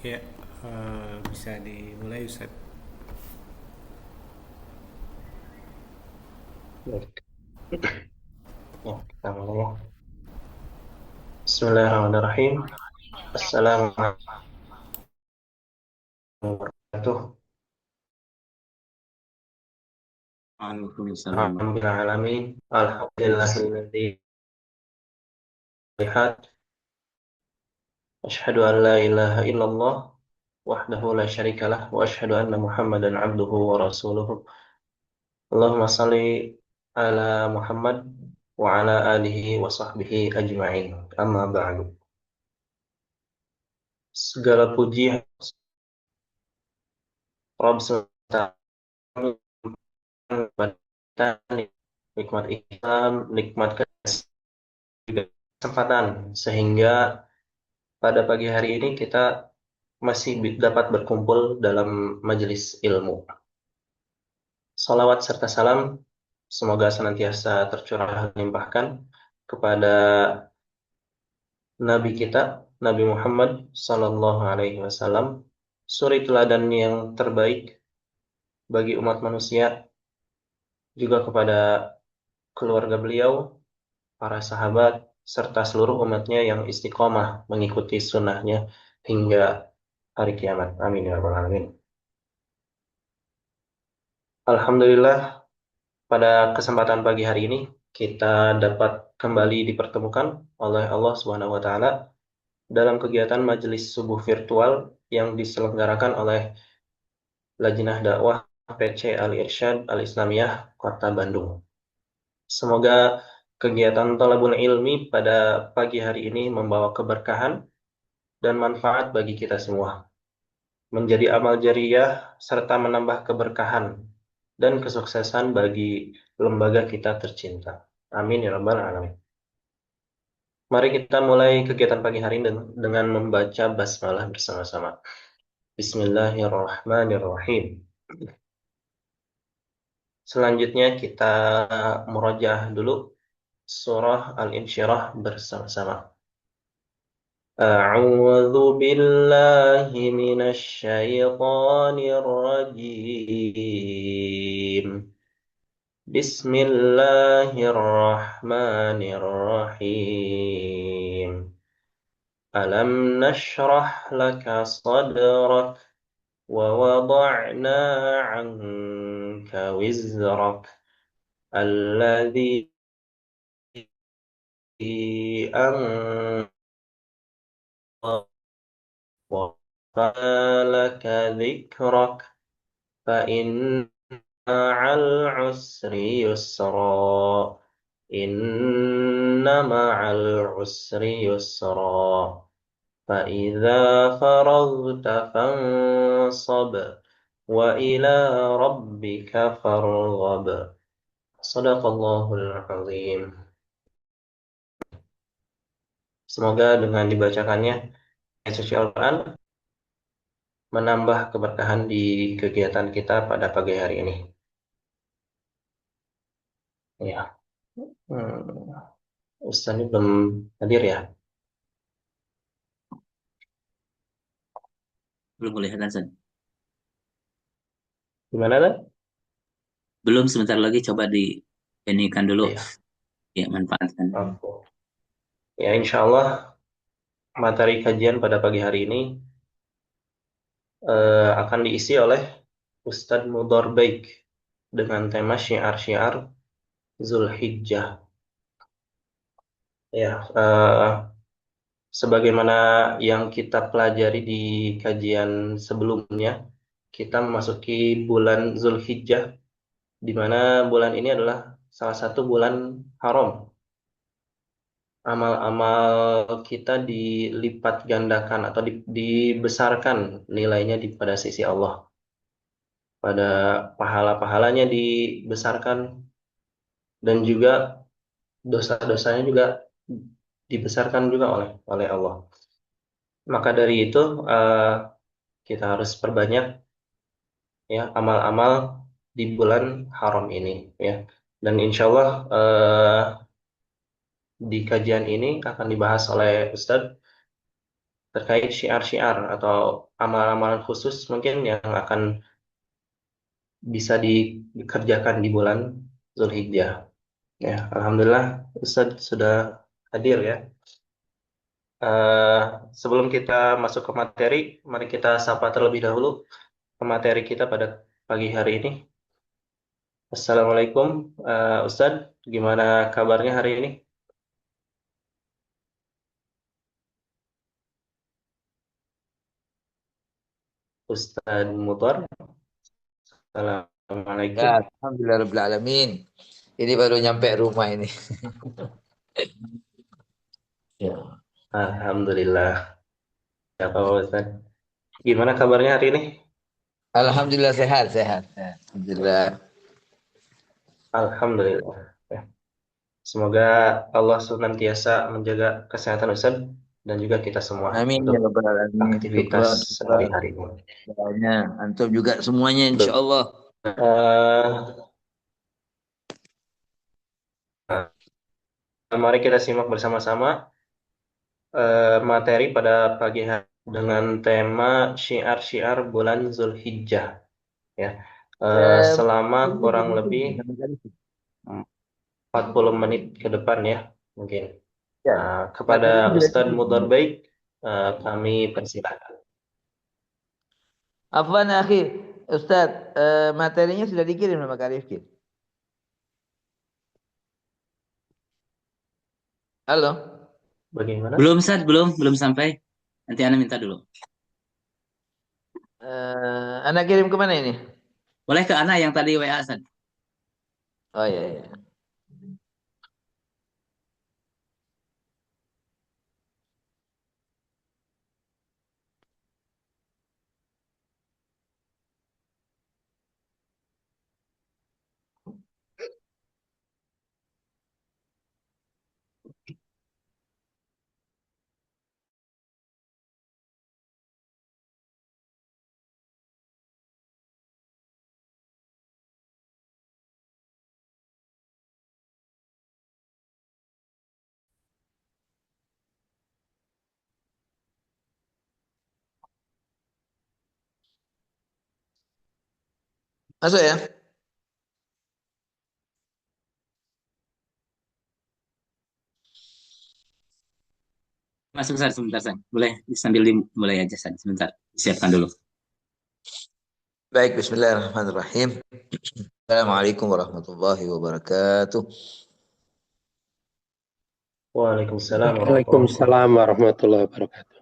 Ya, bisa dimulai Ustaz. Baik. Ya, kita mulai ya. Bismillahirrahmanirrahim. Assalamualaikum warahmatullahi Waalaikumsalam. wabarakatuh. Alhamdulillahilladzi lihat. Asyhadu an la ilaha illallah wahdahu la syarikalah wa asyhadu anna Muhammadan abduhu wa rasuluhu. Allahumma salli ala Muhammad wa ala alihi wa sahbihi ajma'in. Amma ba'du. Segala puji Rabb semesta kepada kita, nikmat Islam, nikmat kesempatan sehingga pada pagi hari ini kita masih dapat berkumpul dalam majelis ilmu. Salawat serta salam semoga senantiasa tercurah limpahkan kepada Nabi kita, Nabi Muhammad Sallallahu Alaihi Wasallam, suri teladan yang terbaik bagi umat manusia, juga kepada keluarga beliau, para sahabat, serta seluruh umatnya yang istiqomah mengikuti sunnahnya hingga hari kiamat. Amin ya rabbal alamin. Alhamdulillah, pada kesempatan pagi hari ini kita dapat kembali dipertemukan oleh Allah Subhanahu wa taala dalam kegiatan majelis subuh virtual yang diselenggarakan oleh Lajnah Dakwah PC Al Irsyad Al Islamiyah Kota Bandung. Semoga kegiatan Thalabul Ilmi pada pagi hari ini membawa keberkahan dan manfaat bagi kita semua, menjadi amal jariyah serta menambah keberkahan dan kesuksesan bagi lembaga kita tercinta. Amin ya rabbal alamin. Mari kita mulai kegiatan pagi hari ini dengan membaca basmalah bersama-sama. Bismillahirrahmanirrahim. Selanjutnya kita murojaah dulu surah Al-Insyirah bersama-sama. A'udzu billahi minasy syaithanir rajim. Bismillahirrahmanirrahim. Alam nashrah laka sadrak wa wada'na 'anka wizrak alladhi anqadha لك ذكرك فإن مع العسر يسرا إن مع العسر يسرا فإذا فرغت فانصب وإلى ربك فارغب صدق الله العظيم. Semoga dengan dibacakannya ayat suci Al-Quran menambah keberkahan di kegiatan kita pada pagi hari ini. Ya, Ustaz ini belum hadir ya? Belum kelihatan, San. Gimana kan? Belum, sebentar lagi coba di inikan dulu, Iya, ya manfaatkan. aku. Ya, insya Allah materi kajian pada pagi hari ini akan diisi oleh Ustadz Mudor Baik dengan tema syiar-syiar Zulhijjah. Ya, sebagaimana yang kita pelajari di kajian sebelumnya, kita memasuki bulan Zulhijjah, di mana bulan ini adalah salah satu bulan haram. Amal-amal kita dilipat gandakan atau dibesarkan nilainya pada sisi Allah. Pada pahala-pahalanya dibesarkan dan juga dosa-dosanya juga dibesarkan juga oleh Allah. Maka dari itu kita harus perbanyak ya amal-amal di bulan haram ini ya. Dan insya Allah di kajian ini akan dibahas oleh Ustadz terkait syiar-syiar atau amalan-amalan khusus mungkin yang akan bisa dikerjakan di bulan Zulhijjah. Ya, Alhamdulillah Ustadz sudah hadir ya. Eh, Sebelum kita masuk ke materi, mari kita sapa terlebih dahulu ke materi kita pada pagi hari ini. Assalamualaikum, Ustadz. Gimana kabarnya hari ini? Ustadz Mutor. Ya, Assalamualaikum. Alhamdulillah Alamin. Ini baru nyampe rumah ini. Ya. Alhamdulillah. Ya, Pak Ustadz. Gimana kabarnya hari ini? Alhamdulillah sehat, sehat. Alhamdulillah. Alhamdulillah. Ya. Semoga Allah senantiasa menjaga kesehatan Ustadz dan juga kita semua Amin ya untuk rabbal alamin. aktivitas Syukur, sehari-hari. doanya. Antum juga semuanya insya Allah. Eh, Mari kita simak bersama-sama materi pada pagi hari dengan tema syiar-syiar bulan Zulhijjah. Ya, selama kurang lebih 40 menit ke depan ya, mungkin. Ya. Kepada Materinya sudah Ustadz dikirim. Mudhar Baik, kami persilakan. Afwan akhir, Ustadz, materinya sudah dikirim sama Kak Rifki. Halo. Bagaimana? Belum, Sad, belum sampai. Nanti Ana minta dulu. Anda kirim kemana ini? Boleh ke Ana yang tadi WA, Sad. Oh iya, iya. Masuk ya? Masuk, Sad, sebentar, Sad. Boleh sambil dimulai aja, Sad. Sebentar, siapkan dulu. Baik, bismillahirrahmanirrahim. Assalamualaikum warahmatullahi wabarakatuh. Waalaikumsalam warahmatullahi Waalaikumsalam warahmatullahi wabarakatuh.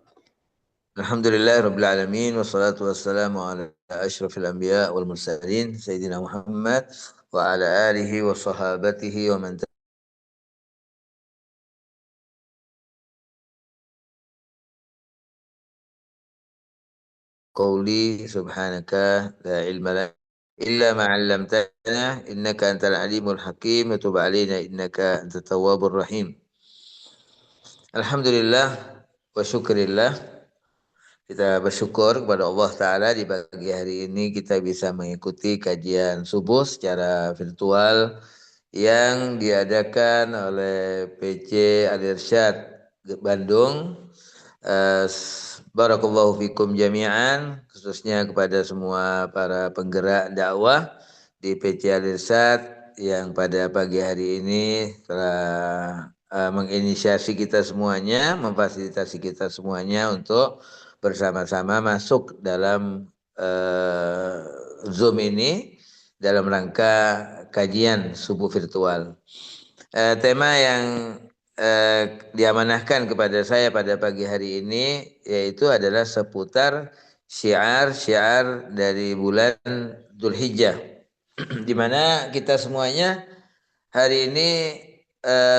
Alhamdulillah Rabbil Alamin. Wassalatu wassalamu ala ashrafil anbiya wal mursalin. Sayyidina Muhammad wa ala alihi wa sahabatihi wa man qawli subhanaka la ilma lana illa ma 'allamtana innaka antal alimul hakim wa tub alaina innaka antat tawwabur rahim. Alhamdulillah wa syukrillah. Kita bersyukur kepada Allah Ta'ala di pagi hari ini kita bisa mengikuti kajian subuh secara virtual yang diadakan oleh PC Al-Irsyad Bandung. Barakallahu fikum jami'an, khususnya kepada semua para penggerak dakwah di PC Al-Irsyad yang pada pagi hari ini telah menginisiasi kita semuanya, memfasilitasi kita semuanya untuk bersama-sama masuk dalam Zoom ini dalam rangka kajian subuh virtual. Tema yang diamanahkan kepada saya pada pagi hari ini yaitu adalah seputar syiar-syiar dari bulan Dzulhijjah, di mana kita semuanya hari ini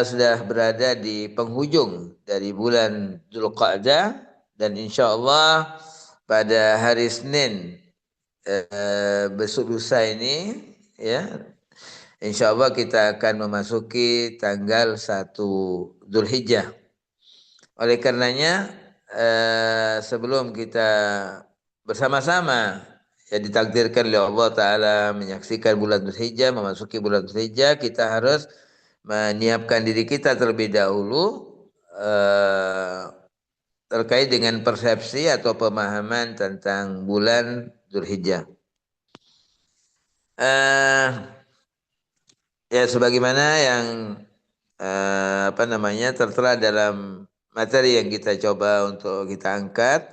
sudah berada di penghujung dari bulan Dzulqa'dah, dan insya Allah pada hari Senin besok lusa ini ya, insya Allah kita akan memasuki tanggal 1 Dzulhijjah. Oleh karenanya sebelum kita bersama-sama ya ditakdirkan oleh Allah Ta'ala menyaksikan bulan Dzulhijjah, memasuki bulan Dzulhijjah, kita harus menyiapkan diri kita terlebih dahulu terkait dengan persepsi atau pemahaman tentang bulan Dzulhijjah. Ya sebagaimana yang tertera dalam materi yang kita coba untuk kita angkat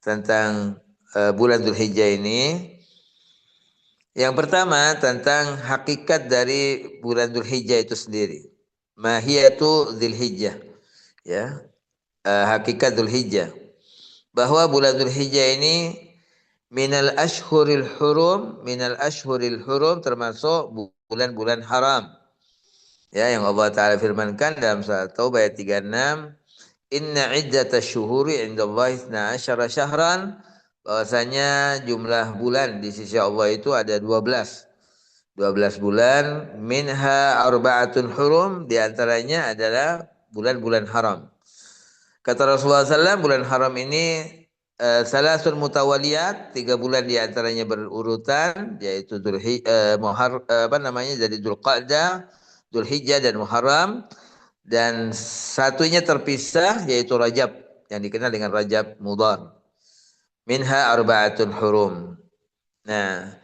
tentang bulan Dzulhijjah ini. Yang pertama tentang hakikat dari bulan Dzulhijjah itu sendiri. Mahiyatu Dzulhijjah. Ya. Hakikat Dzulhijjah. Bahwa bulan Dzulhijjah ini minal ashhuril hurum termasuk bulan-bulan haram. Ya, yang Allah Ta'ala firmankan dalam surat Taubah ayat 36, inna iddatash syuhuri indallahi 12 syahran, bahwasanya jumlah bulan di sisi Allah itu ada 12 bulan, minha arba'atun hurum, di antaranya adalah bulan-bulan haram. Kata Rasulullah SAW, bulan haram ini salasun mutawaliyat, 3 bulan di antaranya berurutan, yaitu jadi Dzulqa'dah, Dzulhijjah dan Muharram, dan satunya terpisah yaitu Rajab yang dikenal dengan Rajab Mudhar. Minha arba'atun hurum. Nah,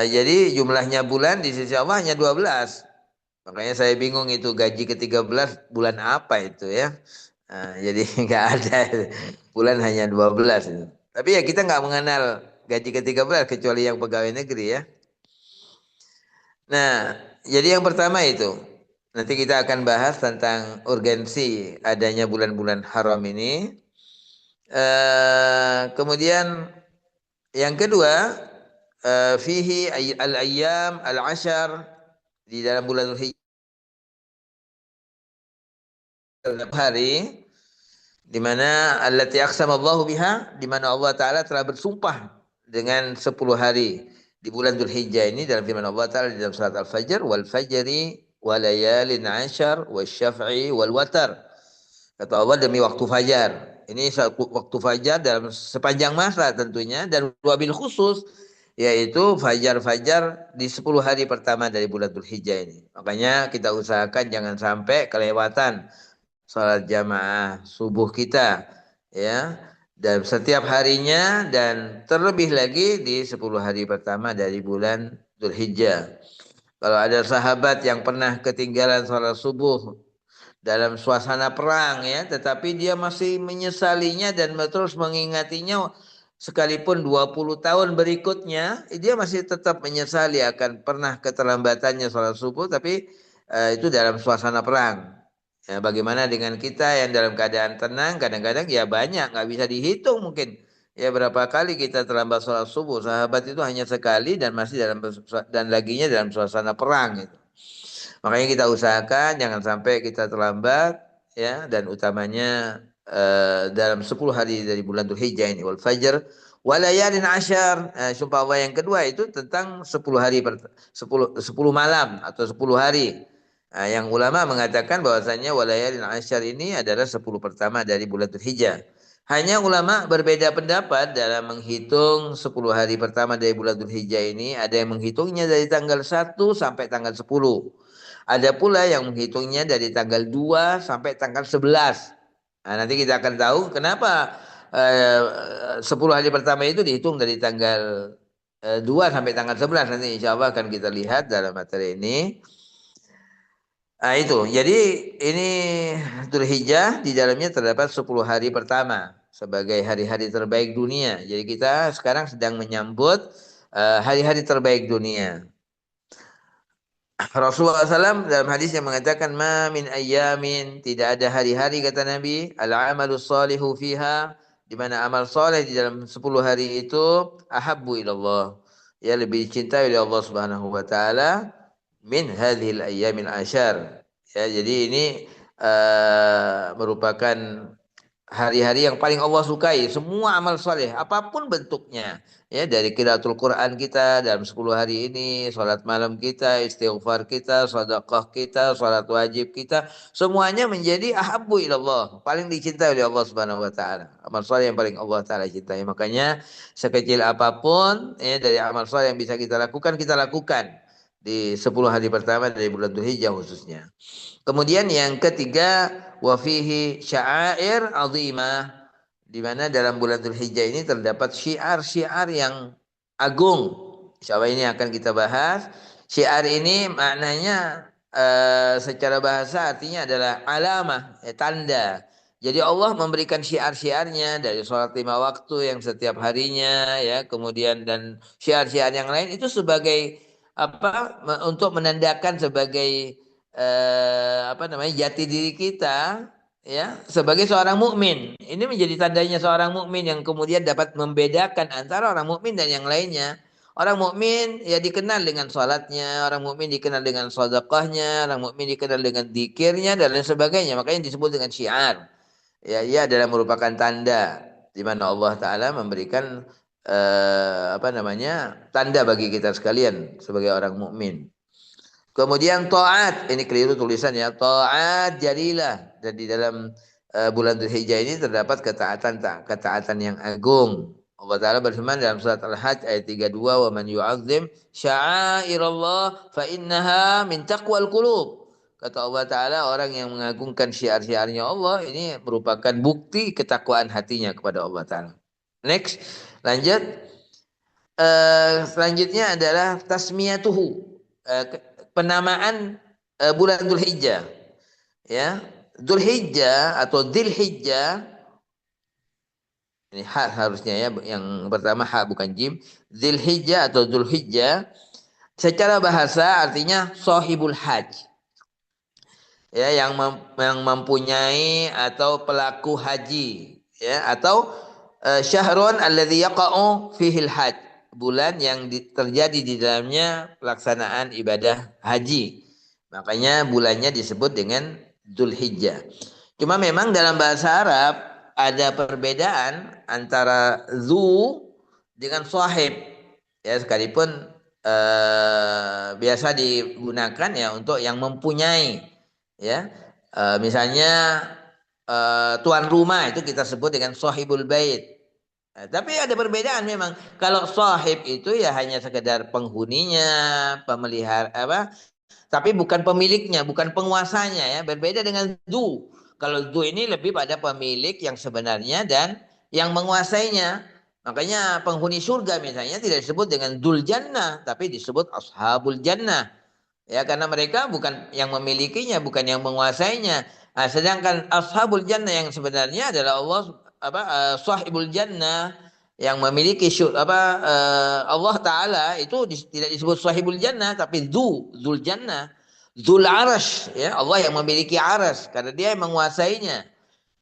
jadi jumlahnya bulan di sisi Allah hanya 12. Makanya saya bingung itu gaji ke-13 bulan apa itu ya. Jadi nggak ada bulan hanya 12 itu. Tapi ya kita nggak mengenal gaji ke-13 kecuali yang pegawai negeri ya. Nah, jadi yang pertama itu. Nanti kita akan bahas tentang urgensi adanya bulan-bulan haram ini. Kemudian yang kedua, fihi al-ayyam al-ashar, di dalam bulan Dzulhijjah hari di mana allati aqsamallahu biha, di mana Allah Taala telah bersumpah dengan 10 hari di bulan Dzulhijjah ini dalam firman Allah Taala di dalam surat Al-Fajr, wal fajri wa layalin 'ashar wasyaf'i wal watar. Kata Allah demi waktu fajar. Ini waktu fajar dalam sepanjang masa tentunya, dan wabil khusus yaitu fajar-fajar di 10 hari pertama dari bulan Dzulhijjah ini. Makanya kita usahakan jangan sampai kelewatan salat jamaah subuh kita ya, dan setiap harinya, dan terlebih lagi di 10 hari pertama dari bulan Dzulhijjah. Kalau ada sahabat yang pernah ketinggalan salat subuh dalam suasana perang ya, tetapi dia masih menyesalinya dan terus mengingatinya sekalipun 20 tahun berikutnya, dia masih tetap menyesali akan pernah keterlambatannya salat subuh, tapi itu dalam suasana perang. Ya, bagaimana dengan kita yang dalam keadaan tenang, kadang-kadang ya banyak, nggak bisa dihitung mungkin. Ya berapa kali kita terlambat sholat subuh. Sahabat itu hanya sekali dan masih laginya dalam suasana perang gitu. Makanya kita usahakan jangan sampai kita terlambat ya, dan utamanya dalam 10 hari dari bulan Dzulhijjah ini, wal fajr walayalin 'ashar. Sumpah Allah yang kedua itu tentang 10 hari 10 malam atau 10 hari. Yang ulama mengatakan bahwasanya walayalin 'ashar ini adalah 10 pertama dari bulan Dzulhijjah. Hanya ulama berbeda pendapat dalam menghitung 10 hari pertama dari bulan Dzulhijjah ini. Ada yang menghitungnya dari tanggal 1 sampai tanggal 10. Ada pula yang menghitungnya dari tanggal 2 sampai tanggal 11. Nanti kita akan tahu kenapa 10 hari pertama itu dihitung dari tanggal 2 sampai tanggal 11. Nanti insya Allah akan kita lihat dalam materi ini. Itu. Jadi ini Dzulhijjah, di dalamnya terdapat 10 hari pertama sebagai hari-hari terbaik dunia. Jadi kita sekarang sedang menyambut hari-hari terbaik dunia. Rasulullah SAW dalam hadis yang mengatakan, ma min ayyamin, tidak ada hari-hari kata Nabi, al-amalus salihu fiha, di mana amal soleh di dalam 10 hari itu ahabbu ilallah, ya lebih dicintai oleh Allah Subhanahu wa taala, min hadhil ayyamil ashar. Ya, jadi ini merupakan hari-hari yang paling Allah sukai. Semua amal soleh apapun bentuknya, ya, dari qiraatul Quran kita dalam 10 hari ini, salat malam kita, istighfar kita, sedekah kita, salat wajib kita, semuanya menjadi ahabbu ilallah, paling dicintai oleh Allah Subhanahu wa taala. Amal soleh yang paling Allah taala cintai. Makanya sekecil apapun ya dari amal soleh yang bisa kita lakukan di 10 hari pertama dari bulan Dzulhijjah khususnya. Kemudian yang ketiga, wa fihi sya'air azimah, di mana dalam bulan Dzulhijjah ini terdapat syiar-syiar yang agung. Insyaallah ini akan kita bahas. Syiar ini maknanya secara bahasa artinya adalah alamah, tanda. Jadi Allah memberikan syiar-syiarnya dari sholat 5 waktu yang setiap harinya, ya, kemudian dan syiar-syiar yang lain itu sebagai apa? Untuk menandakan sebagai jati diri kita, ya, sebagai seorang mukmin. Ini menjadi tandanya seorang mukmin yang kemudian dapat membedakan antara orang mukmin dan yang lainnya. Orang mukmin ya dikenal dengan salatnya, orang mukmin dikenal dengan sedekahnya, orang mukmin dikenal dengan zikirnya dan lain sebagainya. Makanya disebut dengan syiar. Ya, ia adalah merupakan tanda di mana Allah Taala memberikan tanda bagi kita sekalian sebagai orang mukmin. Kemudian taat, ini keliru tulisannya, taat jadilah. Dan di dalam bulan Dzulhijjah ini terdapat ketaatan yang agung. Allah Ta'ala berfirman dalam surat Al-Hajj ayat 32, "Wa man yu'azzim sya'airallah fa innaha min taqwal qulub." Kata Allah Ta'ala, orang yang mengagungkan syiar-syiarnya Allah ini merupakan bukti ketakwaan hatinya kepada Allah Ta'ala. Next, lanjut. Selanjutnya adalah tasmiyatuhu, penamaan bulan Dzulhijjah. Ya, Dzulhijjah atau Dzilhijjah, ini ha harusnya ya, yang pertama ha bukan jim. Dzilhijjah atau Dzulhijjah secara bahasa artinya sahibul hajj. Ya, yang mempunyai atau pelaku haji, ya, atau syahrun alladzi yaqa'u fihil hajj, bulan yang terjadi di dalamnya pelaksanaan ibadah haji. Makanya bulannya disebut dengan Dzulhijjah. Cuma memang dalam bahasa Arab ada perbedaan antara zu dengan sahib. Ya, sekalipun biasa digunakan ya untuk yang mempunyai. Ya, misalnya tuan rumah itu kita sebut dengan sahibul bait. Tapi ada perbedaan memang. Kalau sahib itu ya hanya sekedar penghuninya, pemelihara tapi bukan pemiliknya, bukan penguasanya, ya. Berbeda dengan du. Kalau du ini lebih pada pemilik yang sebenarnya dan yang menguasainya. Makanya penghuni surga misalnya tidak disebut dengan dul jannah, tapi disebut ashabul jannah. Ya, karena mereka bukan yang memilikinya, bukan yang menguasainya. Nah, sedangkan ashabul jannah yang sebenarnya adalah Allah sahibul jannah yang memiliki Allah Taala itu tidak disebut sahibul jannah tapi dzul jannah, dzul arash, ya, Allah yang memiliki arash karena dia yang menguasainya.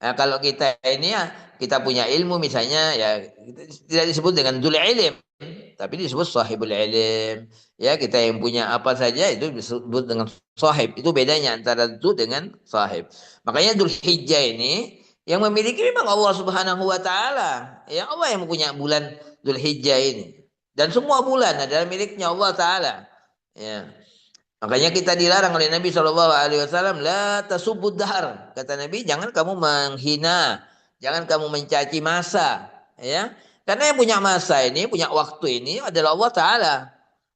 Nah, kalau kita ini ya, kita punya ilmu misalnya ya tidak disebut dengan dzul ilm tapi disebut sahibul ilm. Ya, kita yang punya apa saja itu disebut dengan sahib. Itu bedanya antara itu dengan sahib. Makanya Dzulhijjah ini yang memiliki memang Allah Subhanahu wa taala. Ya, Allah yang punya bulan Dzulhijjah ini. Dan semua bulan adalah miliknya Allah taala. Ya. Makanya kita dilarang oleh Nabi SAW, la tasubbud dahar. Kata Nabi, jangan kamu menghina, jangan kamu mencaci masa, ya. Karena yang punya masa ini, punya waktu ini adalah Allah Ta'ala.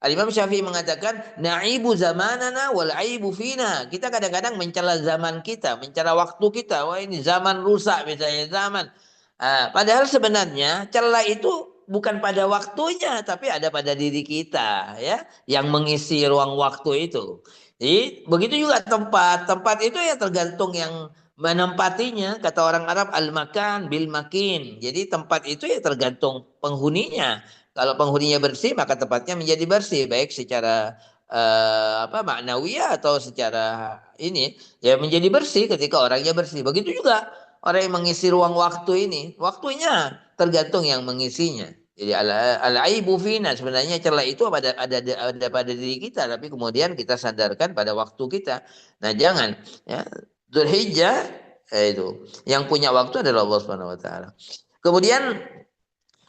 Al-Imam Syafi'i mengatakan, na'ibu zamanana wal aibu fina. Kita kadang-kadang mencela zaman kita, mencela waktu kita. Wah, ini zaman rusak misalnya, zaman. Padahal sebenarnya celah itu bukan pada waktunya, tapi ada pada diri kita, ya, yang mengisi ruang waktu itu. Jadi begitu juga tempat itu ya tergantung yang menempatinya. Kata orang Arab al-makan bil makin. Jadi tempat itu ya tergantung penghuninya. Kalau penghuninya bersih maka tempatnya menjadi bersih, baik secara maknawiyah atau secara ini ya menjadi bersih ketika orangnya bersih. Begitu juga orang yang mengisi ruang waktu ini, waktunya tergantung yang mengisinya. Jadi al-aibu fina, sebenarnya celah itu ada pada diri kita, tapi kemudian kita sandarkan pada waktu kita. Nah, jangan, ya. Dzulhijjah itu yang punya waktu adalah Allah Subhanahu wa taala. Kemudian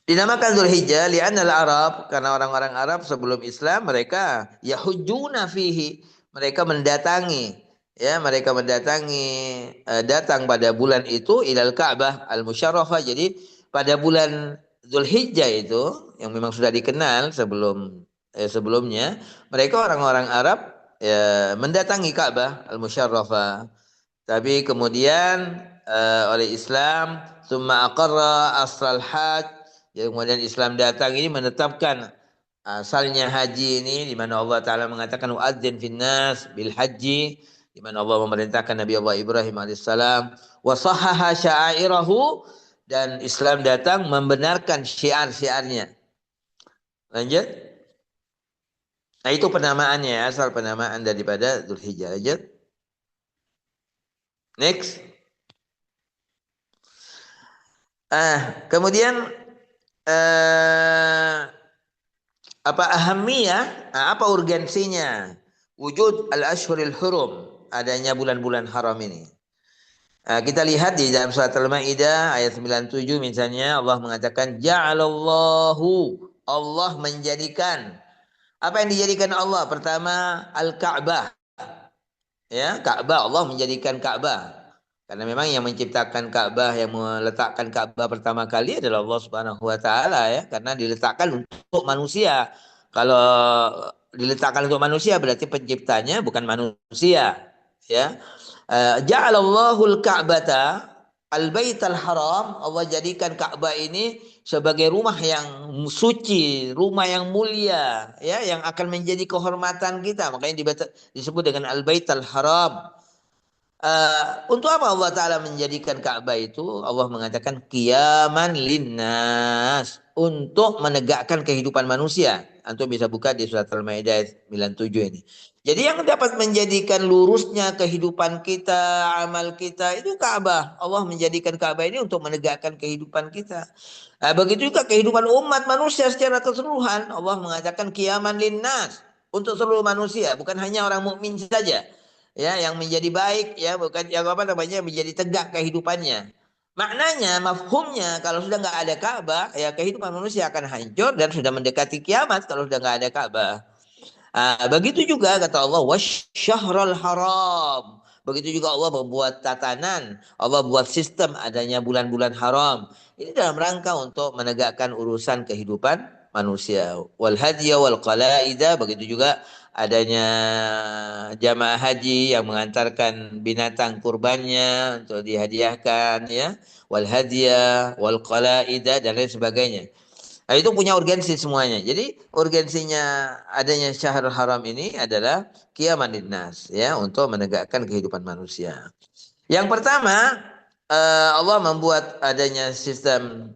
dinamakan Dzulhijjah li'anna al-Arab, karena orang-orang Arab sebelum Islam mereka yahujjuna fihi, mereka mendatangi, ya, datang pada bulan itu ilal Ka'bah al-Musyarrafah. Jadi pada bulan Dzulhijjah itu yang memang sudah dikenal sebelumnya, mereka orang-orang Arab ya, mendatangi Ka'bah al-Musyarrafah. Tapi kemudian oleh Islam, tsumma aqarra asral hajj, ya, kemudian Islam datang ini menetapkan asalnya haji ini, di mana Allah Ta'ala mengatakan wa'adzin finnas bil haji, di mana Allah memerintahkan Nabi Allah Ibrahim alaihissalam, wa sahhaha sya'airahu, dan Islam datang membenarkan syiar-syiarnya. Lanjut. Nah, itu penamaannya, asal penamaan daripada Dzulhijjah. Lanjut. Next. Kemudian apa ahamiyah? Apa urgensinya? Wujud al-ashhuril hurum, adanya bulan-bulan haram ini. Kita lihat di dalam surat Al-Maidah ayat 97 misalnya, Allah mengatakan ja'alallahu, Allah menjadikan. Apa yang dijadikan Allah? Pertama, Al-Ka'bah. Ya, Ka'bah, Allah menjadikan Ka'bah. Karena memang yang menciptakan Ka'bah, yang meletakkan Ka'bah pertama kali adalah Allah Subhanahu wa taala, ya, karena diletakkan untuk manusia. Kalau diletakkan untuk manusia berarti penciptanya bukan manusia, ya. Ja'alallahul Ka'bata al-Baital Haram, Allah jadikan Ka'bah ini sebagai rumah yang suci, rumah yang mulia, ya, yang akan menjadi kehormatan kita. Makanya disebut dengan al-Baital Haram. Untuk apa Allah Ta'ala menjadikan Ka'bah itu? Allah mengatakan qiyaman linnas, untuk menegakkan kehidupan manusia. Antum bisa buka di surat Al-Maidah 97 ini. Jadi yang dapat menjadikan lurusnya kehidupan kita, amal kita, itu Ka'bah. Allah menjadikan Ka'bah ini untuk menegakkan kehidupan kita. Begitu juga kehidupan umat manusia secara keseluruhan. Allah mengatakan qiyaman linnas, untuk seluruh manusia, bukan hanya orang mukmin saja. Ya, yang menjadi baik, ya, bukan yang apa namanya, menjadi tegak kehidupannya. Maknanya, mafhumnya, kalau sudah nggak ada Ka'bah, ya kehidupan manusia akan hancur dan sudah mendekati kiamat kalau sudah nggak ada Ka'bah. Begitu juga kata Allah, wasyahrul haram. Begitu juga Allah membuat tatanan, Allah buat sistem adanya bulan-bulan haram. Ini dalam rangka untuk menegakkan urusan kehidupan manusia. Wal hadiya wal qalaida, begitu juga adanya jamaah haji yang mengantarkan binatang kurbannya untuk dihadiahkan, ya, wal hadiah wal qalaida dan lain sebagainya. Nah, itu punya urgensi semuanya. Jadi urgensinya adanya Syahrul Haram ini adalah qiyaman linnas, ya, untuk menegakkan kehidupan manusia. Yang pertama, Allah membuat adanya sistem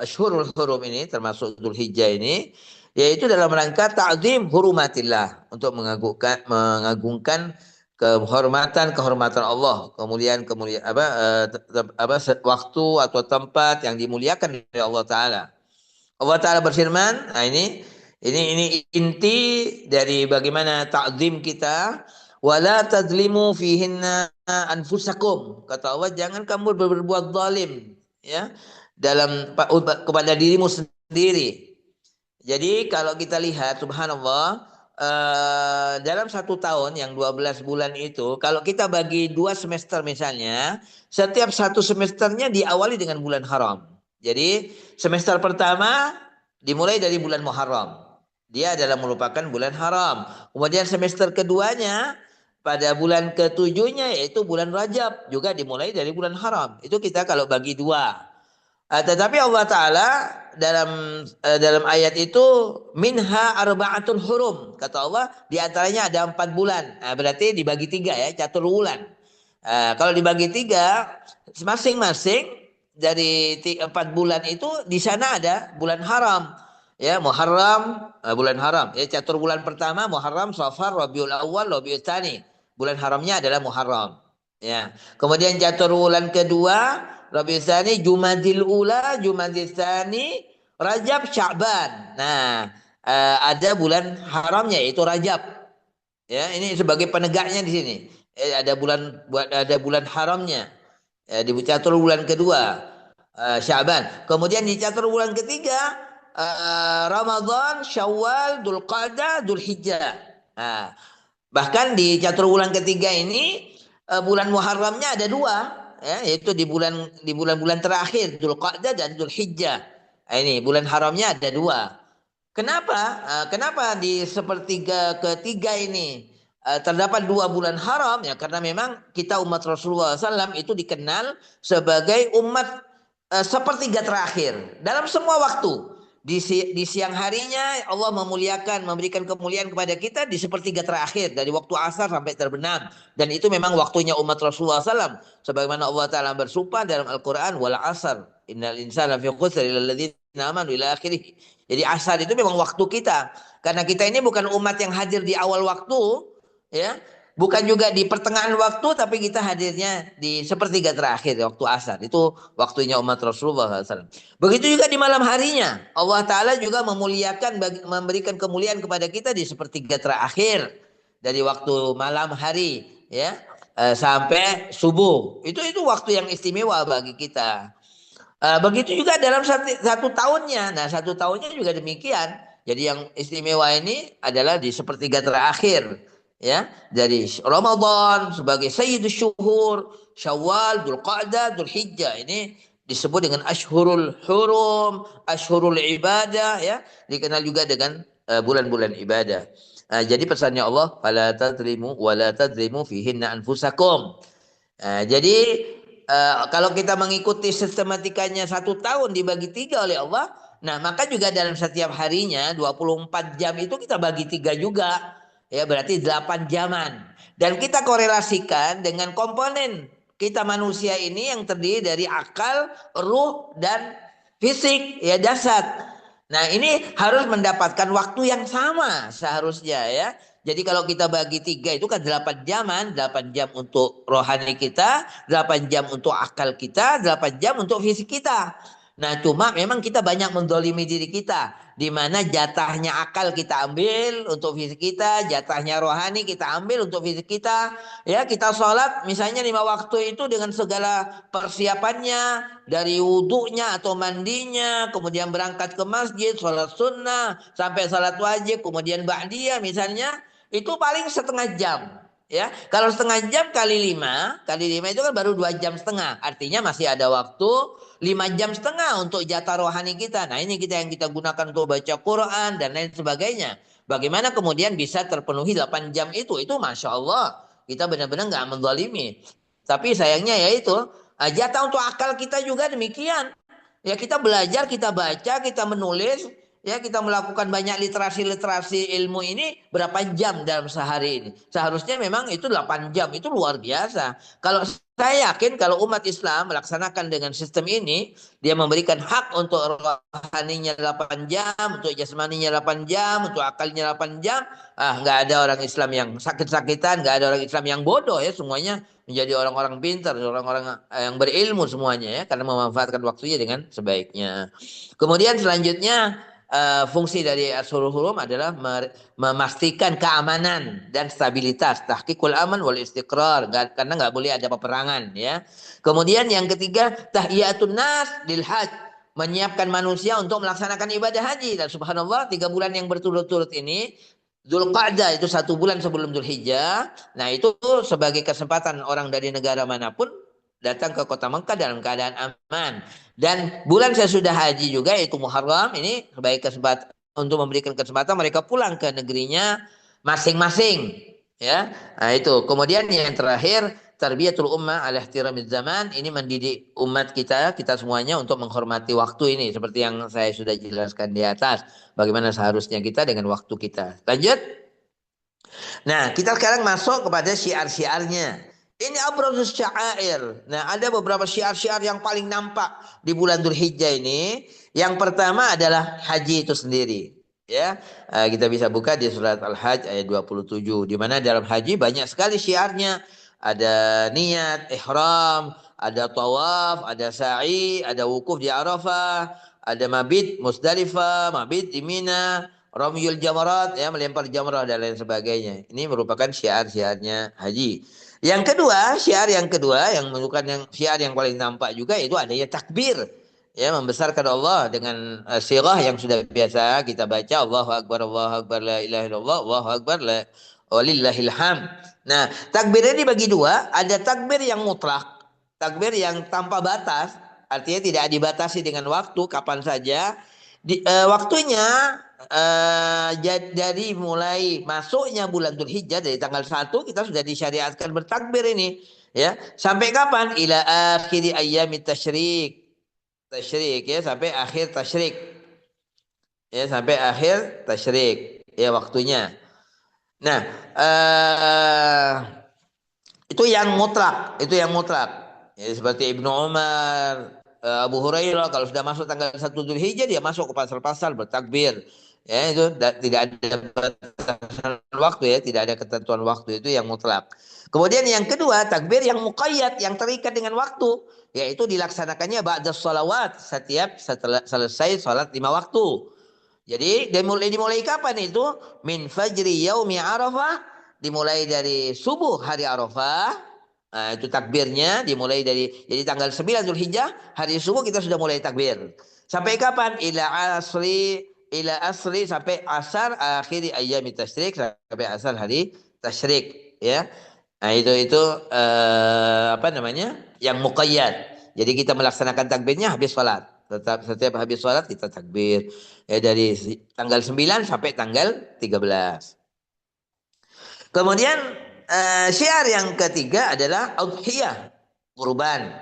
Ashhurul Hurum ini, termasuk Dzulhijjah ini, yaitu dalam rangka ta'zim hurumatillah, untuk mengagungkan kehormatan Allah, kemuliaan waktu atau tempat yang dimuliakan oleh Allah Ta'ala. Allah Ta'ala berfirman, nah ini inti dari bagaimana ta'zim kita. Wala tadzlimu fihinna anfusakum, kata Allah, jangan kamu berbuat zalim, ya, kepada dirimu sendiri. Jadi kalau kita lihat, subhanallah, dalam 1 tahun yang 12 bulan itu, kalau kita bagi 2 semester misalnya, setiap 1 semesternya diawali dengan bulan haram. Jadi semester pertama dimulai dari bulan Muharram, dia adalah merupakan bulan haram. Kemudian semester keduanya pada bulan ke-7-nya, yaitu bulan Rajab, juga dimulai dari bulan haram. Itu kita kalau bagi 2. Tetapi Allah Ta'ala dalam ayat itu minha arba'atun hurum, kata Allah, di antaranya ada 4 bulan. Berarti dibagi 3, ya, catur bulan. Kalau dibagi 3, masing-masing dari 4 bulan itu di sana ada bulan haram, ya, Muharram, bulan haram, ya, catur bulan pertama Muharram, Safar, Rabiul Awal, Rabiul Tsani. Bulan haramnya adalah Muharram, ya. Kemudian catur bulan kedua Rabiul Tsani, Jumadil Ula, Jumadil Tsani, Rajab, Sya'ban. Nah, ada bulan haramnya yaitu Rajab. Ya, ini sebagai penegaknya di sini. Ada bulan haramnya. Di catur bulan kedua Sya'ban. Kemudian di catur bulan ketiga Ramadan, Syawal, Dzulqa'dah, Dzulhijjah. Nah, bahkan di catur bulan ketiga ini bulan Muharramnya ada 2, ya, yaitu di bulan-bulan terakhir Dzulqa'dah dan Dzulhijjah. Ini bulan haramnya ada 2. Kenapa di sepertiga ketiga ini terdapat 2 bulan haram ya karena memang kita umat Rasulullah SAW itu dikenal sebagai umat sepertiga terakhir dalam semua waktu. Di siang harinya Allah memuliakan, memberikan kemuliaan kepada kita di sepertiga terakhir dari waktu asar sampai terbenam, dan itu memang waktunya umat Rasulullah SAW. Sebagaimana Allah Taala bersumpah dalam Al-Quran, wal asar innal insana fi khusr illal ladzina amanu ila akhirih. Jadi asar itu memang waktu kita, karena kita ini bukan umat yang hadir di awal waktu, ya, bukan juga di pertengahan waktu, tapi kita hadirnya di sepertiga terakhir waktu asar. Itu waktunya umat Rasulullah SAW. Begitu juga di malam harinya. Allah Ta'ala juga memuliakan, memberikan kemuliaan kepada kita di sepertiga terakhir dari waktu malam hari, ya, sampai subuh. Itu waktu yang istimewa bagi kita. Begitu juga dalam satu tahunnya. Nah, 1 tahunnya juga demikian. Jadi yang istimewa ini adalah di sepertiga terakhir. Ya, dari Ramadan sebagai Sayyidus Syuhur, Syawal, Dzulqa'dah, Dzulhijjah, ini disebut dengan Ashhurul Hurum, Ashhurul Ibadah, ya, dikenal juga dengan bulan-bulan ibadah. Jadi pesannya Allah, fala tadrimu wa la tadrimu fihinna anfusakum. Jadi kalau kita mengikuti sistematikanya 1 tahun dibagi 3 oleh Allah, nah maka juga dalam setiap harinya 24 jam itu kita bagi 3 juga. Ya, berarti 8 jaman. Dan kita korelasikan dengan komponen kita manusia ini yang terdiri dari akal, ruh, dan fisik, ya, jasad. Nah, ini harus mendapatkan waktu yang sama seharusnya, ya. Jadi kalau kita bagi 3 itu kan 8 jaman, 8 jam untuk rohani kita, 8 jam untuk akal kita, 8 jam untuk fisik kita. Nah, cuma memang kita banyak mendolimi diri kita, di mana jatahnya akal kita ambil untuk fisik kita, jatahnya rohani kita ambil untuk fisik kita. Ya, kita sholat misalnya 5 waktu itu dengan segala persiapannya, dari wudhunya atau mandinya, kemudian berangkat ke masjid, sholat sunnah, sampai sholat wajib, kemudian ba'diyah misalnya, itu paling setengah jam. Ya, kalau setengah jam kali 5 itu kan baru 2,5 jam. Artinya masih ada waktu 5,5 jam untuk jatah rohani kita. Nah, ini yang kita gunakan untuk baca Quran dan lain sebagainya. Bagaimana kemudian bisa terpenuhi 8 jam itu? Itu Masya Allah, kita benar-benar nggak menzalimi. Tapi sayangnya ya itu, jatah untuk akal kita juga demikian. Ya, kita belajar, kita baca, kita menulis, ya, kita melakukan banyak literasi ilmu ini berapa jam dalam sehari ini? Seharusnya memang itu 8 jam, itu luar biasa. Kalau saya yakin kalau umat Islam melaksanakan dengan sistem ini, dia memberikan hak untuk rohaninya 8 jam, untuk jasmaninya 8 jam, untuk akalnya 8 jam. Nggak ada orang Islam yang sakit-sakitan, nggak ada orang Islam yang bodoh, ya, semuanya menjadi orang-orang pintar, orang-orang yang berilmu semuanya, ya, karena memanfaatkan waktunya dengan sebaiknya. Kemudian selanjutnya, fungsi dari Ashhurul Hurum adalah memastikan keamanan dan stabilitas, tahqiqul aman wal istiqrar, karena nggak boleh ada peperangan, ya. Kemudian yang ketiga, tahiyatun nas lil hajj, menyiapkan manusia untuk melaksanakan ibadah haji. Dan subhanallah, 3 bulan yang berturut-turut ini, Dzulqa'dah itu 1 bulan sebelum Dzulhijjah. Nah, itu sebagai kesempatan orang dari negara manapun datang ke kota Mekah dalam keadaan aman. Dan bulan sesudah haji juga, yaitu Muharram, ini sebagai kesempatan untuk memberikan kesempatan mereka pulang ke negerinya masing-masing, ya. Nah, itu. Kemudian yang terakhir, tarbiyatul ummah ala ihtiramiz zaman, ini mendidik umat kita semuanya untuk menghormati waktu ini, seperti yang saya sudah jelaskan di atas, bagaimana seharusnya kita dengan waktu kita. Lanjut. Nah, kita sekarang masuk kepada syiar-syiarnya. Ini abrazus sya'air. Nah, ada beberapa syiar-syiar yang paling nampak di bulan Dzulhijjah ini. Yang pertama adalah haji itu sendiri. Ya, kita bisa buka di surat Al-Hajj ayat 27, di mana dalam haji banyak sekali syiarnya. Ada niat, ihram, ada tawaf, ada sa'i, ada wukuf di Arafah, ada mabit Musdalifah, mabit di Mina, ramyul jamarat, ya, melempar jamrah dan lain sebagainya. Ini merupakan syiar-syiarnya haji. Yang kedua, syiar yang kedua yang merupakan syiar yang paling nampak juga, itu adanya takbir. Ya, membesarkan Allah dengan sirah yang sudah biasa kita baca, Allahu Akbar, la ilaha illallah, Allahu Akbar, walillahil hamd. Nah, takbir ini dibagi 2, ada takbir yang mutlak, takbir yang tanpa batas, artinya tidak dibatasi dengan waktu, kapan saja. Waktunya dari mulai masuknya bulan Dzulhijjah dari tanggal 1 kita sudah disyariatkan bertakbir ini, ya. Sampai kapan? Ila akhiri ayyamit tasyrik. Tasyrik ya, sampai akhir tasyrik. Ya, sampai akhir tasyrik. Ya, waktunya. Nah, itu yang mutlak, Ya, seperti Ibnu Umar, Abu Hurairah kalau sudah masuk tanggal 1 Dzulhijjah dia masuk ke pasar-pasar bertakbir. Ya, itu tidak ada batasan waktu ya, tidak ada ketentuan waktu, itu yang mutlak. Kemudian yang kedua, takbir yang muqayyad, yang terikat dengan waktu, yaitu dilaksanakannya ba'da sholawat, setiap setelah selesai sholat 5 waktu. Jadi dimulai kapan itu? Min fajri yaumi Arafah, dimulai dari subuh hari Arafah. Nah, itu takbirnya dimulai dari, jadi tanggal 9 Dzulhijjah, hari subuh kita sudah mulai takbir. Sampai kapan? Ila asri sampai asar akhiri ayyami tasyrik, sampai asar hari tasyrik, ya. Nah, itu apa namanya? Yang muqayyad. Jadi kita melaksanakan takbirnya habis salat. Setiap habis sholat kita takbir. Ya, dari tanggal 9 sampai tanggal 13. Kemudian syiar yang ketiga adalah udhiyah, kurban.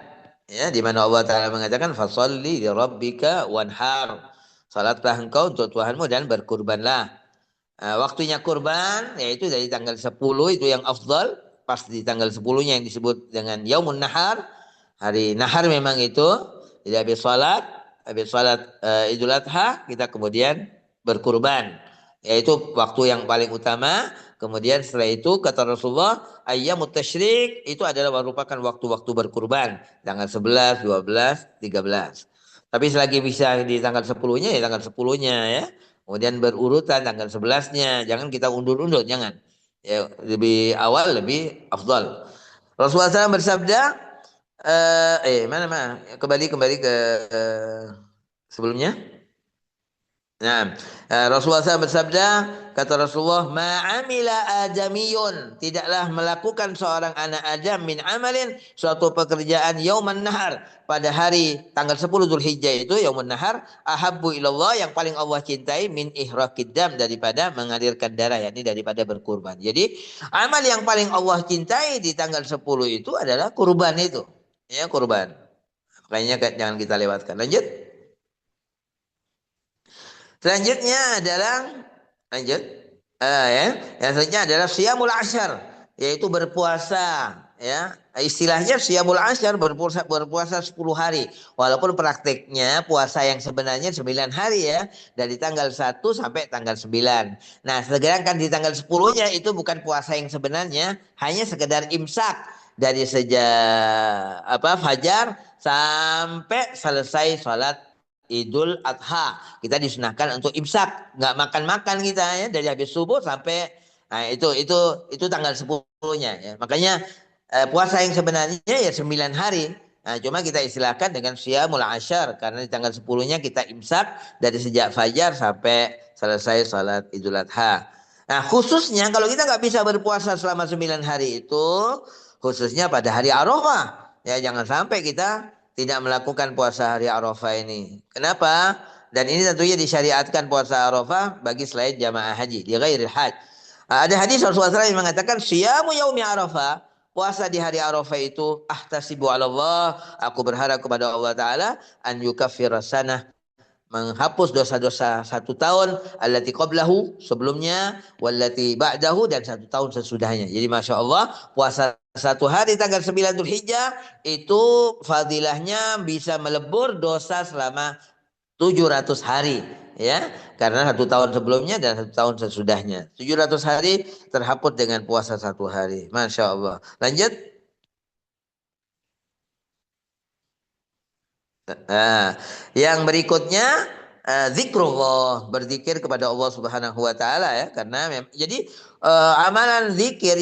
Ya, di mana Allah Ta'ala mengatakan fasholli li rabbika wanhar. Salatlah engkau untuk Tuhanmu dan berkurbanlah. Waktunya kurban yaitu dari tanggal 10, itu yang afdal. Pas di tanggal 10-nya yang disebut dengan Yaumun Nahar. Hari Nahar memang itu. Jadi habis salat Idul Adha kita kemudian berkurban. Yaitu waktu yang paling utama. Kemudian setelah itu kata Rasulullah, ayyamut tasyrik itu adalah merupakan waktu-waktu berkurban. Tanggal 11, 12, 13. Tapi selagi bisa di tanggal 10-nya ya tanggal 10-nya ya. Kemudian berurutan tanggal 11-nya. Jangan kita undur-undur, jangan. Ya, lebih awal lebih afdal. Rasulullah SAW bersabda, mana? Kembali ke sebelumnya. Nah, Rasulullah SAW bersabda, kata Rasulullah, ma'amila adamiyun, tidaklah melakukan seorang anak Adam min amalin, suatu pekerjaan yauman nahar, pada hari tanggal 10 Dzulhijjah itu yauman nahar, ahabbu ilallah, yang paling Allah cintai, min ihraqid dam, daripada mengalirkan darah, yakni daripada berkurban. Jadi amal yang paling Allah cintai di tanggal 10 itu adalah kurban itu. Ya, kurban. Makanya jangan kita lewatkan. Lanjut. Selanjutnya adalah yang selanjutnya adalah siyamul asyar, yaitu berpuasa, ya. Istilahnya siyamul asyar, berpuasa 10 hari. Walaupun prakteknya puasa yang sebenarnya 9 hari ya, dari tanggal 1 sampai tanggal 9. Nah, sedangkan di tanggal 10-nya itu bukan puasa yang sebenarnya, hanya sekedar imsak dari sejak fajar sampai selesai sholat Idul Adha. Kita disunahkan untuk imsak, nggak makan-makan kita ya, dari habis subuh sampai itu tanggal 10-nya ya. Makanya puasa yang sebenarnya ya 9 hari. Nah, cuma kita istilahkan dengan siyamul asyar karena di tanggal 10-nya kita imsak dari sejak fajar sampai selesai salat Idul Adha. Nah, khususnya kalau kita nggak bisa berpuasa selama 9 hari itu, khususnya pada hari Arafah. Ya, jangan sampai kita tidak melakukan puasa hari Arafah ini. Kenapa? Dan ini tentunya disyariatkan puasa Arafah bagi selain jamaah haji, di ghairil haj. Ada hadis Rasulullah SAW yang mengatakan siyamu yaumi Arafah, puasa di hari Arafah itu ahtasibu 'ala Allah, aku berharap kepada Allah Ta'ala an yukaffira sanah, menghapus dosa-dosa 1 tahun, allati qablahu, sebelumnya, wallati ba'dahu, dan 1 tahun sesudahnya. Jadi Masya Allah, puasa 1 hari tanggal 9 Dzulhijjah itu fadilahnya bisa melebur dosa selama 700 hari. Ya, karena 1 tahun sebelumnya dan 1 tahun sesudahnya. 700 hari terhapus dengan puasa 1 hari. Masya Allah. Lanjut. Nah, yang berikutnya zikrullah, berzikir kepada Allah Subhanahu wa taala ya, karena jadi amalan zikir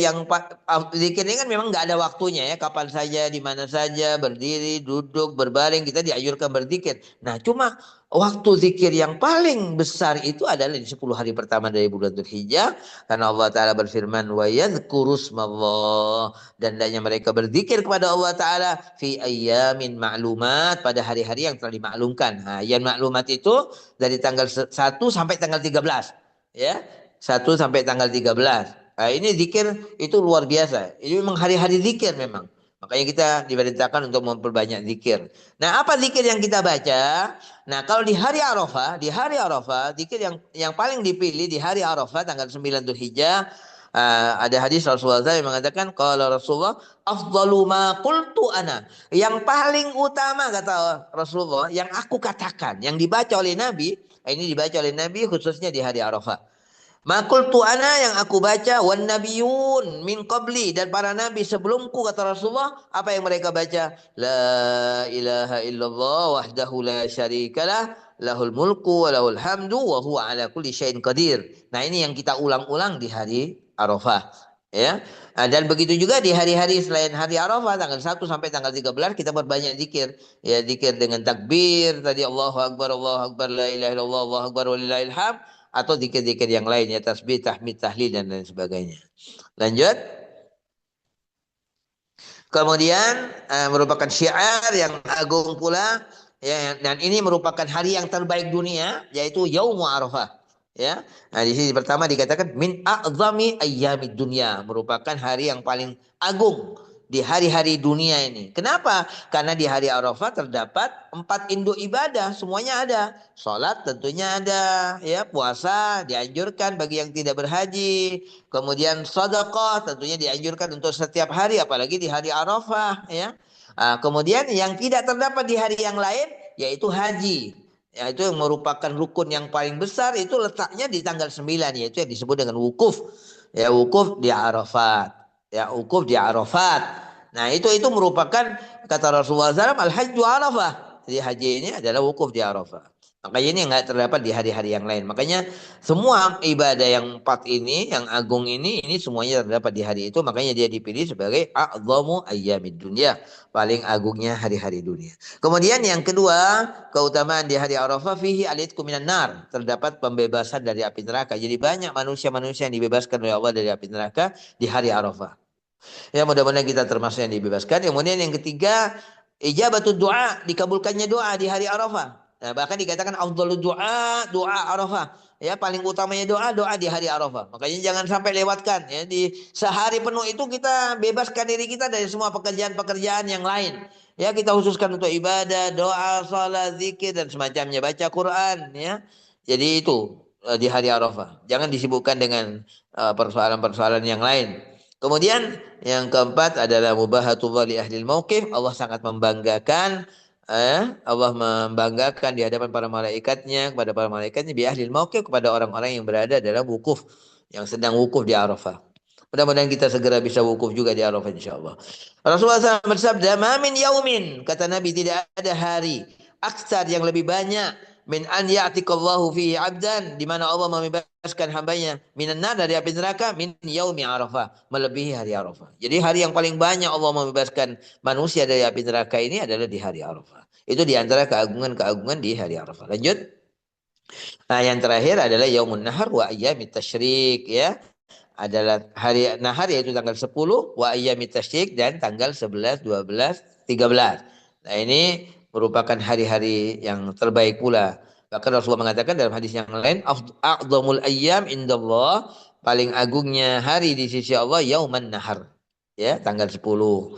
zikir ini kan memang nggak ada waktunya ya, kapan saja, di mana saja, berdiri, duduk, berbaring kita dianjurkan berzikir. Nah, cuma waktu zikir yang paling besar itu adalah di 10 hari pertama dari bulan Dzulhijjah, karena Allah Ta'ala berfirman wa yadhkurusmallah, dan hendaknya mereka berzikir kepada Allah Ta'ala fi ayyamin ma'lumat, pada hari-hari yang telah dimaklumkan. Nah, yang maklumat itu dari tanggal 1 sampai tanggal 13, ya. 1 sampai tanggal 13. Nah, ini zikir itu luar biasa. Ini memang hari-hari zikir memang. Makanya kita diperintahkan untuk memperbanyak zikir. Nah, apa zikir yang kita baca? Nah, kalau di hari Arafah, zikir yang paling dipilih di hari Arafah tanggal 9 Dzulhijjah, ada hadis Rasulullah SAW yang mengatakan kalau Rasulullah afdalu ma qultu ana. Yang paling utama kata Rasulullah yang aku katakan, yang dibaca oleh Nabi, ini dibaca oleh Nabi khususnya di hari Arafah. Makul tu'ana yang aku baca wan nabiyun min qabli, dan para nabi sebelumku kata Rasulullah, apa yang mereka baca? La ilaha illallah wahdahu la syarikalah lahul mulku wa lahul hamdu wa huwa ala kulli syai'in qadir. Nah, ini yang kita ulang-ulang di hari Arafah, ya. Nah, dan begitu juga di hari-hari selain hari Arafah tanggal 1 sampai tanggal 13 kita berbanyak zikir. Ya, zikir dengan takbir tadi Allahu akbar la ilaha illallah Allahu akbar walillahil hamd, atau zikir-zikir yang lainnya, tasbih, tahmid, tahlil dan lain sebagainya. Lanjut. Kemudian merupakan syiar yang agung pula, ya, dan ini merupakan hari yang terbaik dunia, yaitu Yaumu Arafah, ya. Nah, di sini pertama dikatakan min a'zami ayyamid dunya, merupakan hari yang paling agung di hari-hari dunia ini. Kenapa? Karena di hari Arafah terdapat 4 induk ibadah, semuanya ada. Salat tentunya ada, ya, puasa dianjurkan bagi yang tidak berhaji. Kemudian sedekah tentunya dianjurkan untuk setiap hari, apalagi di hari Arafah, ya. Kemudian yang tidak terdapat di hari yang lain yaitu haji. Ya, itu yang merupakan rukun yang paling besar, itu letaknya di tanggal 9, yaitu yang disebut dengan wukuf. Ya, wukuf di Arafat. Ya, wukuf di Arafat. Nah, itu merupakan kata Rasulullah SAW, al-hajju Arafah. Jadi haji ini adalah wukuf di Arafah. Makanya ini nggak terdapat di hari-hari yang lain. Makanya semua ibadah yang 4 ini, yang agung ini semuanya terdapat di hari itu. Makanya dia dipilih sebagai a'zamu ayyamid dunya, paling agungnya hari-hari dunia. Kemudian yang kedua, keutamaan di hari Arafah, fihi alitku minan nar, terdapat pembebasan dari api neraka. Jadi banyak manusia-manusia yang dibebaskan oleh Allah dari api neraka di hari Arafah. Ya, mudah-mudahan kita termasuk yang dibebaskan. Kemudian yang ketiga, ijabatul doa, dikabulkannya doa di hari Arafah. Nah, bahkan dikatakan afdhalud doa Arafah. Ya, paling utamanya doa di hari Arafah. Makanya jangan sampai lewatkan, ya. Di sehari penuh itu kita bebaskan diri kita dari semua pekerjaan-pekerjaan yang lain. Ya, kita khususkan untuk ibadah, doa, salat, zikir dan semacamnya, baca Quran, ya. Jadi itu di hari Arafah. Jangan disibukkan dengan persoalan-persoalan yang lain. Kemudian yang keempat adalah mubahatullah li ahlil mauqif. Allah sangat membanggakan, Allah membanggakan di hadapan para malaikatnya, kepada para malaikatnya, bi ahlil mauqif, kepada orang-orang yang berada dalam wukuf, yang sedang wukuf di Arafah. Mudah-mudahan kita segera bisa wukuf juga di Arafah insyaallah. Rasulullah SAW bersabda, "Ma min yaumin," kata Nabi, tidak ada hari aksar yang lebih banyak min an ya'tiqallahu fihi 'abdan, di mana Allah membebaskan hambanya minan nar, dari api neraka, min yaumi Arafah, melebihi hari Arafah. Jadi hari yang paling banyak Allah membebaskan manusia dari api neraka ini adalah di hari Arafah. Itu di antara keagungan-keagungan di hari Arafah. Lanjut. Nah, yang terakhir adalah yaumun nahar wa ayyamit tasyrik, ya. Adalah hari nahar, yaitu tanggal 10, wa ayyamit tasyrik, dan tanggal 11, 12, 13. Nah, ini merupakan hari-hari yang terbaik pula. Bahkan Rasulullah mengatakan dalam hadis yang lain, a'zamul ayyam indallah, paling agungnya hari di sisi Allah yauman nahar, ya, tanggal 10.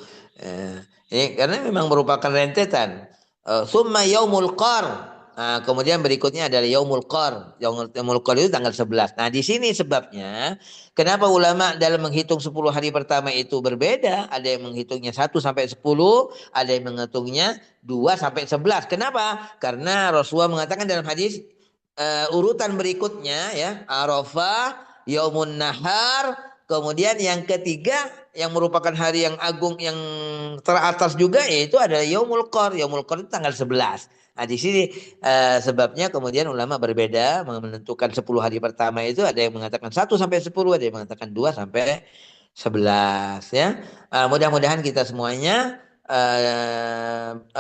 Ini karena memang merupakan rentetan. Summa yaumul qar. Nah, kemudian berikutnya adalah yaumul qar. Yaumul qar itu tanggal 11. Nah, di sini sebabnya kenapa ulama dalam menghitung 10 hari pertama itu berbeda. Ada yang menghitungnya 1 sampai 10, ada yang menghitungnya 2 sampai 11. Kenapa? Karena Rasulullah mengatakan dalam hadis urutan berikutnya, ya, Arafah, Yaumun Nahar, kemudian yang ketiga yang merupakan hari yang agung yang teratas juga, yaitu adalah Yaumul Qar. Yaumul Qar itu tanggal 11. Nah, di sini sebabnya kemudian ulama berbeda menentukan 10 hari pertama itu, ada yang mengatakan 1 sampai 10, ada yang mengatakan 2 sampai 11, ya. Mudah-mudahan kita semuanya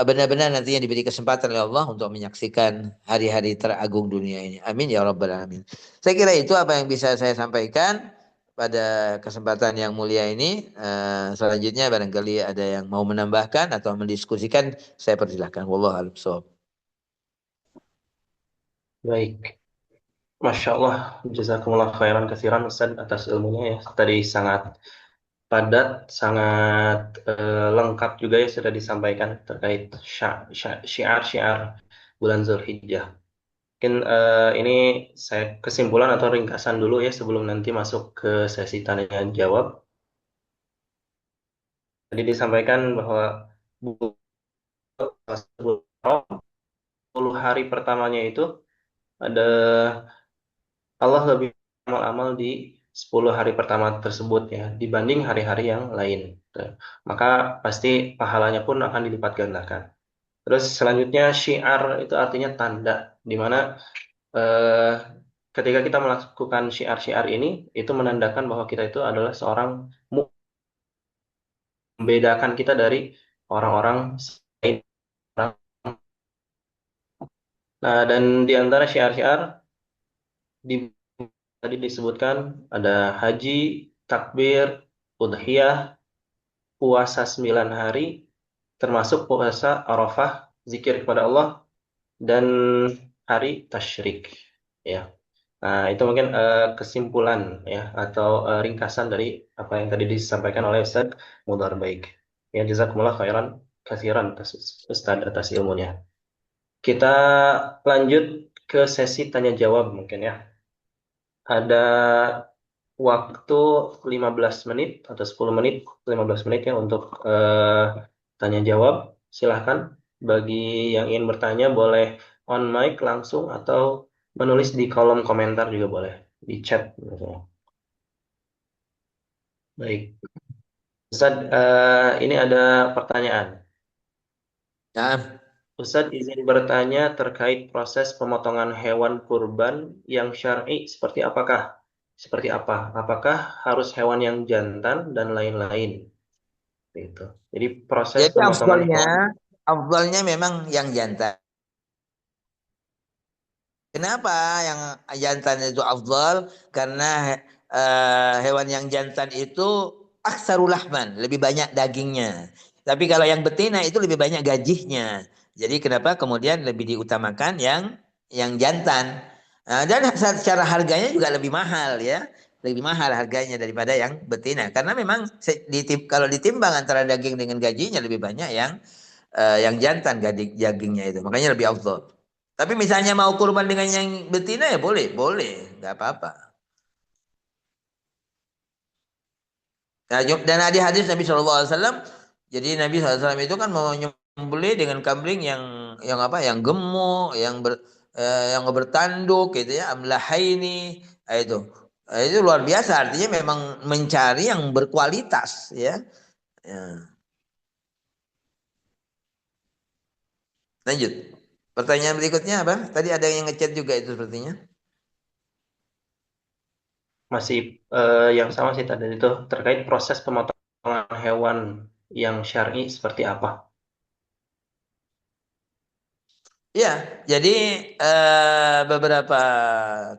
benar-benar nantinya diberi kesempatan oleh Allah untuk menyaksikan hari-hari teragung dunia ini. Amin ya rabbal alamin. Saya kira itu apa yang bisa saya sampaikan pada kesempatan yang mulia ini. Selanjutnya barangkali ada yang mau menambahkan atau mendiskusikan, saya persilahkan. Wallahu a'lam bishawab. Baik. Masya Allah, jazakumullah khairan katsiran Ustaz atas ilmunya ya. Tadi sangat padat, sangat lengkap juga ya sudah disampaikan terkait syiar-syiar bulan Zulhijjah. Mungkin ini saya kesimpulan atau ringkasan dulu ya sebelum nanti masuk ke sesi tanya jawab. Tadi disampaikan bahwa 10 hari pertamanya itu ada Allah lebih amal-amal di 10 hari pertama tersebut ya dibanding hari-hari yang lain. Tuh. Maka pasti pahalanya pun akan dilipat gandakan. Terus selanjutnya syiar itu artinya tanda di mana eh, ketika kita melakukan syiar-syiar ini itu menandakan bahwa kita itu adalah seorang membedakan kita dari orang-orang lain. Nah, dan di antara syiar-syiar di tadi disebutkan ada haji, takbir, udhiyah, puasa 9 hari, termasuk puasa Arafah, zikir kepada Allah, dan hari tasyrik. Ya, nah itu mungkin kesimpulan ya atau ringkasan dari apa yang tadi disampaikan oleh Ustaz Mudhar Baik. Ya, jazakumullah khairan katsiran atas Ustaz atas ilmunya. Kita lanjut ke sesi tanya jawab mungkin ya. Ada waktu 15 menit atau 10 menit, 15 menit ya untuk tanya jawab. Silahkan bagi yang ingin bertanya boleh on mic langsung atau menulis di kolom komentar juga boleh, di chat misalnya. Baik, Ustaz, ini ada pertanyaan. Nah, Ustaz izin bertanya terkait proses pemotongan hewan kurban yang syar'i seperti apakah? Seperti apa? Apakah harus hewan yang jantan dan lain-lain? Gitu. Jadi proses jadi pemotongan hewan. afdalnya memang yang jantan. Kenapa yang jantan itu afdal? Karena hewan yang jantan itu aksarul lahman, lebih banyak dagingnya. Tapi kalau yang betina itu lebih banyak gajinya. Jadi kenapa kemudian lebih diutamakan yang jantan? Dan secara harganya juga lebih mahal ya. Lebih mahal harganya daripada yang betina. Karena memang kalau ditimbang antara daging dengan gajinya lebih banyak yang jantan dagingnya itu. Makanya lebih afdal. Tapi misalnya mau kurban dengan yang betina ya boleh, boleh, nggak apa-apa. Nah, dan ada hadis Nabi SAW, jadi Nabi SAW itu kan mau nyembelih dengan kambing yang apa, yang gemuk, yang bertanduk gitu ya, amlahaini, itu. Itu luar biasa, artinya memang mencari yang berkualitas ya. Ya. Lanjut. Pertanyaan berikutnya apa? Tadi ada yang ngechat juga itu sepertinya. Masih yang sama sih tadi itu terkait proses pemotongan hewan yang syar'i seperti apa? Ya, jadi beberapa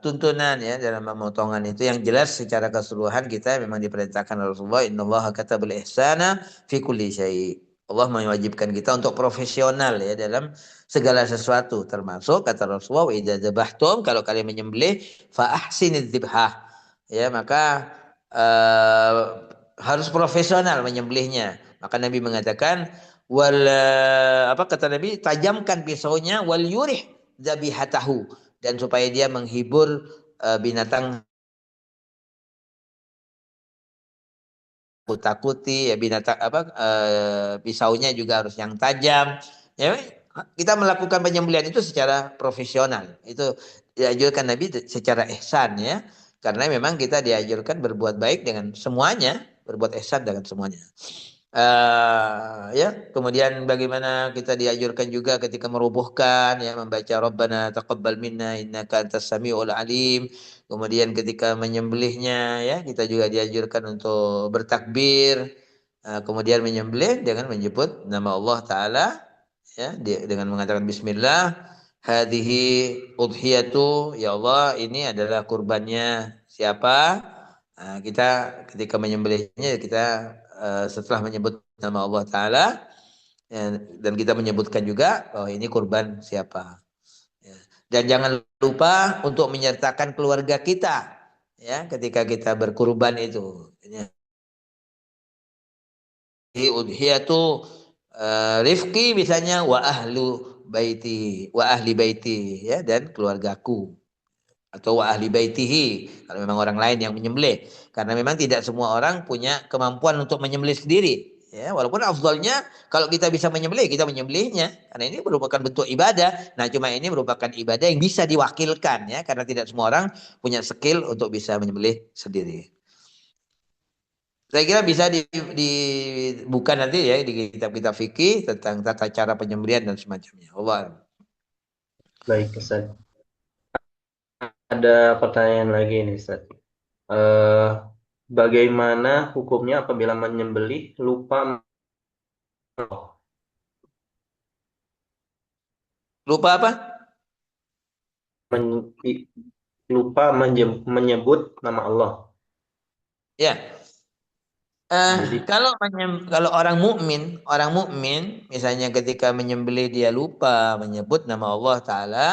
tuntunan ya dalam pemotongan itu yang jelas secara keseluruhan kita memang diperintahkan oleh Rasulullah, innallaha katabal ihsana fi kulli syai'. Allah mewajibkan kita untuk profesional ya dalam segala sesuatu, termasuk kata Rasulullah, wa idza dzabhtum, kalau kalian menyembelih fa ahsinidz dzibhah. Ya, maka eh, harus profesional menyembelihnya. Maka Nabi mengatakan apa kata Nabi, tajamkan pisaunya wal yurih zabihatahu, dan supaya dia menghibur binatang takuti ya, binatang apa pisaunya juga harus yang tajam ya. Kita melakukan penyembelihan itu secara profesional, itu dianjurkan Nabi secara ihsan ya, karena memang kita dianjurkan berbuat baik dengan semuanya, berbuat ihsan dengan semuanya. Ya, kemudian bagaimana kita dianjurkan juga ketika merubuhkan ya, membaca Rabbana taqabbal minna innaka antas samiul alim. Kemudian ketika menyembelihnya ya, kita juga dianjurkan untuk bertakbir kemudian menyembelih dengan menyebut nama Allah Ta'ala, ya, dengan mengatakan Bismillah, hadhihi udhiyatu, ya Allah ini adalah kurbannya siapa. Kita ketika menyembelihnya kita setelah menyebut nama Allah Ta'ala, ya, dan kita menyebutkan juga bahwa ini kurban siapa. Ya. Dan jangan lupa untuk menyertakan keluarga kita, ya, ketika kita berkurban itu. Ya. Udhiyatu rifqi misalnya wa ahli baiti, ya, dan keluargaku, atau wa ahli baitihi kalau memang orang lain yang menyembelih, karena memang tidak semua orang punya kemampuan untuk menyembelih sendiri, ya, walaupun afdalnya kalau kita bisa menyembelih kita menyembelihnya karena ini merupakan bentuk ibadah. Nah, cuma ini merupakan ibadah yang bisa diwakilkan, ya, karena tidak semua orang punya skill untuk bisa menyembelih sendiri. Saya kira bisa dibuka nanti, ya, di kitab-kitab fikih tentang tata cara penyembelihan dan semacamnya. Allah. Baik, Ustaz. Ada pertanyaan lagi nih, Ustaz. Eh, Bagaimana hukumnya apabila menyembelih lupa Lupa apa? men- menyebut nama Allah? Ya. Jadi Kalau orang mukmin misalnya ketika menyembelih dia lupa menyebut nama Allah Ta'ala,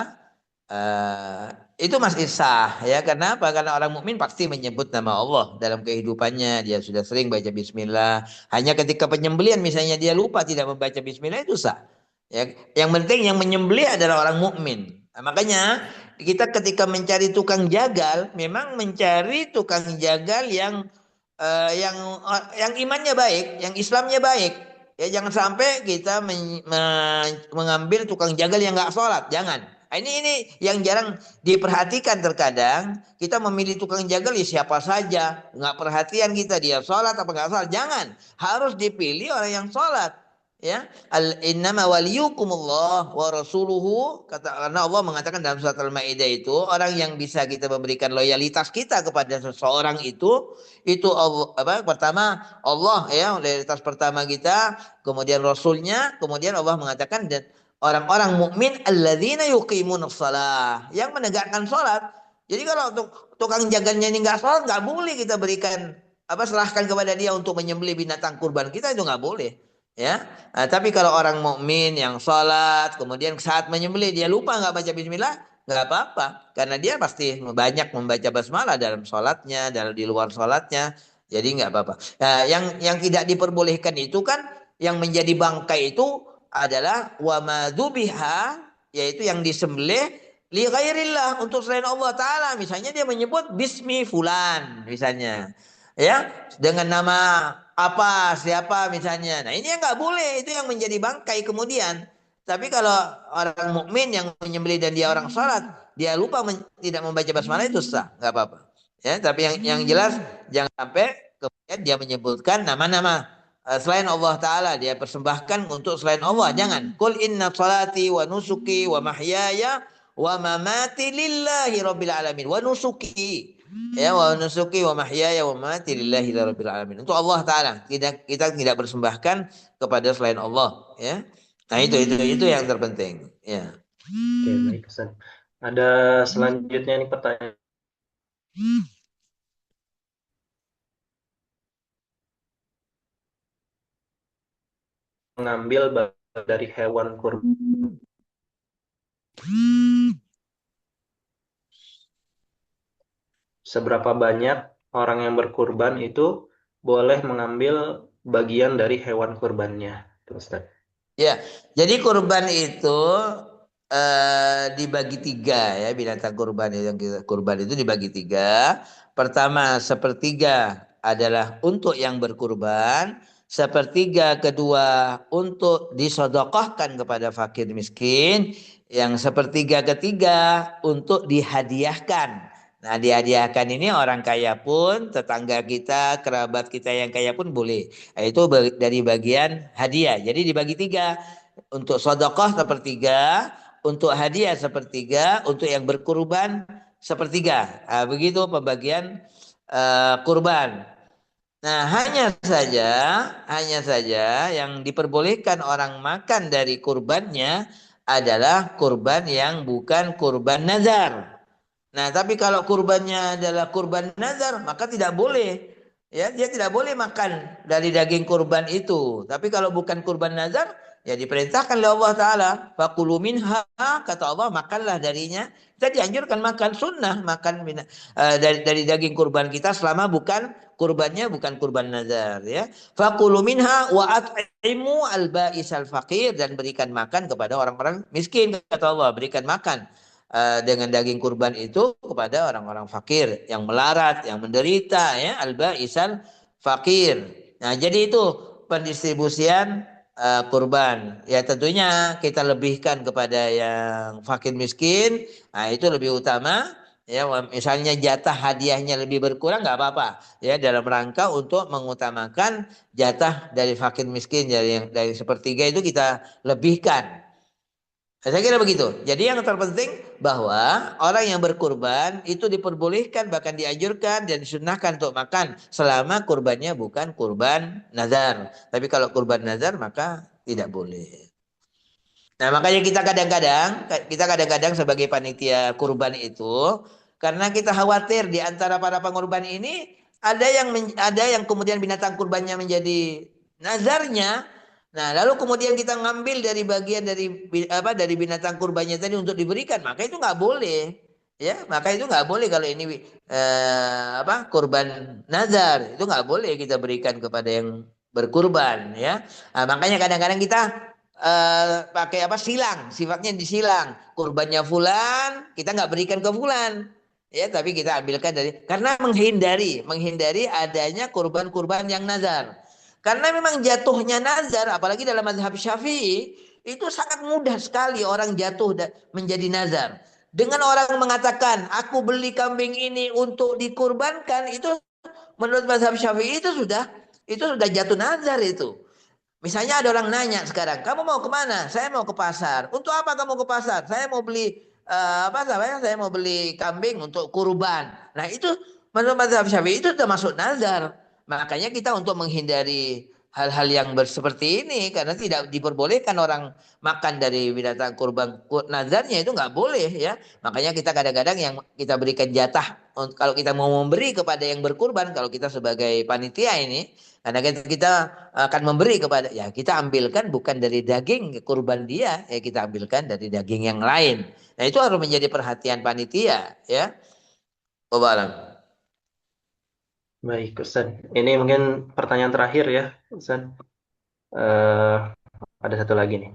itu masih sah, ya. Kenapa? Karena orang mukmin pasti menyebut nama Allah dalam kehidupannya. Dia sudah sering baca Bismillah. Hanya ketika penyembelihan misalnya dia lupa tidak membaca Bismillah, itu sah. Ya, yang penting yang menyembelih adalah orang mukmin. Nah, makanya kita ketika mencari tukang jagal, memang mencari tukang jagal yang yang imannya baik, yang Islamnya baik. Ya, jangan sampai kita mengambil tukang jagal yang nggak sholat, jangan. Nah, ini yang jarang diperhatikan terkadang. Kita memilih tukang jagal ya siapa saja, nggak perhatian kita dia sholat apa nggak sholat. Jangan, harus dipilih orang yang sholat. Ya, innama waliyukumullah wa rasuluhu, kata karena Allah mengatakan dalam surat Al-Maidah itu orang yang bisa kita memberikan loyalitas kita kepada seseorang itu Allah, pertama Allah, ya, loyalitas pertama kita, kemudian Rasulnya, kemudian Allah mengatakan dan orang-orang mukmin alladzina yuqimunas shalah, yang menegakkan sholat. Jadi kalau untuk tukang jaganya ini nggak sholat, nggak boleh kita berikan serahkan kepada dia untuk menyembelih binatang kurban kita, itu nggak boleh, ya. Tapi kalau orang mukmin yang sholat kemudian saat menyembelih dia lupa nggak baca Bismillah, nggak apa-apa, karena dia pasti banyak membaca basmalah dalam sholatnya, dalam di luar sholatnya, jadi nggak apa-apa. Nah, yang tidak diperbolehkan itu kan yang menjadi bangkai itu adalah wa madzubiha, yaitu yang disembelih li ghairillah, untuk selain Allah Ta'ala. Misalnya dia menyebut bismi fulan misalnya, ya, dengan nama apa siapa misalnya. Nah, ini yang nggak boleh, itu yang menjadi bangkai kemudian. Tapi kalau orang mukmin yang menyembelih dan dia orang sholat, dia lupa tidak membaca basmalah, itu sah, nggak apa-apa. Ya, tapi yang jelas jangan sampai kemudian dia menyebutkan nama-nama selain Allah Ta'ala, dia persembahkan untuk selain Allah. Jangan. Qul inna salati wa nusuki wa mahyaya wa mamati lillahi rabbil alamin. Wa nusuki. Ya, wa nusuki wa mahyaya wa mamati lillahi rabbil alamin. Untuk Allah Ta'ala. Kita tidak persembahkan kepada selain Allah. Ya. Nah, itu yang terpenting. Ya. Oke, baik, Ustaz. Ada selanjutnya nih pertanyaan. Mengambil dari hewan kurban. Seberapa banyak orang yang berkurban itu boleh mengambil bagian dari hewan kurbannya, Ustaz? Ya, jadi kurban itu dibagi tiga, ya, binatang kurban itu dibagi tiga. Pertama, sepertiga adalah untuk yang berkurban, sepertiga kedua untuk disodokohkan kepada fakir miskin, yang sepertiga ketiga untuk dihadiahkan. Nah, dihadiahkan ini orang kaya pun, tetangga kita, kerabat kita yang kaya pun boleh. Nah, itu dari bagian hadiah. Jadi dibagi tiga. Untuk sedekah sepertiga, untuk hadiah sepertiga, untuk yang berkurban sepertiga. Nah, begitu pembagian kurban. Nah, hanya saja yang diperbolehkan orang makan dari kurbannya adalah kurban yang bukan kurban nazar. Nah, tapi kalau kurbannya adalah kurban nazar, maka tidak boleh. Ya, dia tidak boleh makan dari daging kurban itu. Tapi kalau bukan kurban nazar, ya diperintahkan oleh Allah Ta'ala. Fakulu minha, kata Allah, makanlah darinya. Kita dianjurkan makan sunnah, makan dari daging kurban kita selama bukan kurbannya bukan kurban nazar. Ya, fakulu minha wa at'imu al-ba'is al-faqir, dan berikan makan kepada orang-orang miskin, kata Allah. Berikan makan dengan daging kurban itu kepada orang-orang fakir yang melarat, yang menderita, ya, al-ba'isal fakir. Nah, jadi itu pendistribusian kurban. Ya, tentunya kita lebihkan kepada yang fakir miskin. Nah, itu lebih utama. Ya, misalnya jatah hadiahnya lebih berkurang nggak apa-apa. Ya, dalam rangka untuk mengutamakan jatah dari fakir miskin dari sepertiga itu kita lebihkan. Saya kira begitu. Jadi yang terpenting bahwa orang yang berkurban itu diperbolehkan, bahkan dianjurkan dan disunahkan untuk makan selama kurbannya bukan kurban nazar. Tapi kalau kurban nazar maka tidak boleh. Nah, makanya kita kadang-kadang sebagai panitia kurban itu, karena kita khawatir di antara para pengorban ini ada yang kemudian binatang kurbannya menjadi nazarnya. Nah, lalu kemudian kita ngambil dari bagian dari binatang kurbannya tadi untuk diberikan, maka itu nggak boleh. Ya, maka itu nggak boleh kalau ini kurban nazar, itu nggak boleh kita berikan kepada yang berkurban, ya. Nah, makanya kadang-kadang kita pakai silang, sifatnya disilang. Kurbannya fulan, kita nggak berikan ke fulan. Ya, tapi kita ambilkan karena menghindari adanya kurban-kurban yang nazar. Karena memang jatuhnya nazar, apalagi dalam mazhab Syafi'i, itu sangat mudah sekali orang jatuh menjadi nazar. Dengan orang mengatakan, aku beli kambing ini untuk dikurbankan, itu menurut mazhab Syafi'i itu sudah jatuh nazar itu. Misalnya ada orang nanya sekarang, kamu mau kemana? Saya mau ke pasar. Untuk apa kamu ke pasar? Saya mau beli Saya mau beli kambing untuk kurban. Nah, itu menurut mazhab Syafi'i itu termasuk nazar. Makanya kita untuk menghindari hal-hal yang seperti ini, karena tidak diperbolehkan orang makan dari binatang kurban nazarnya, itu nggak boleh, ya. Makanya kita kadang-kadang yang kita berikan jatah kalau kita mau memberi kepada yang berkurban, kalau kita sebagai panitia ini, karena kita akan memberi kepada, ya kita ambilkan bukan dari daging kurban dia, ya kita ambilkan dari daging yang lain. Nah, itu harus menjadi perhatian panitia, ya. Wallahu Baik, Ustaz. Ini mungkin pertanyaan terakhir ya, Ustaz. Eh, ada satu lagi nih.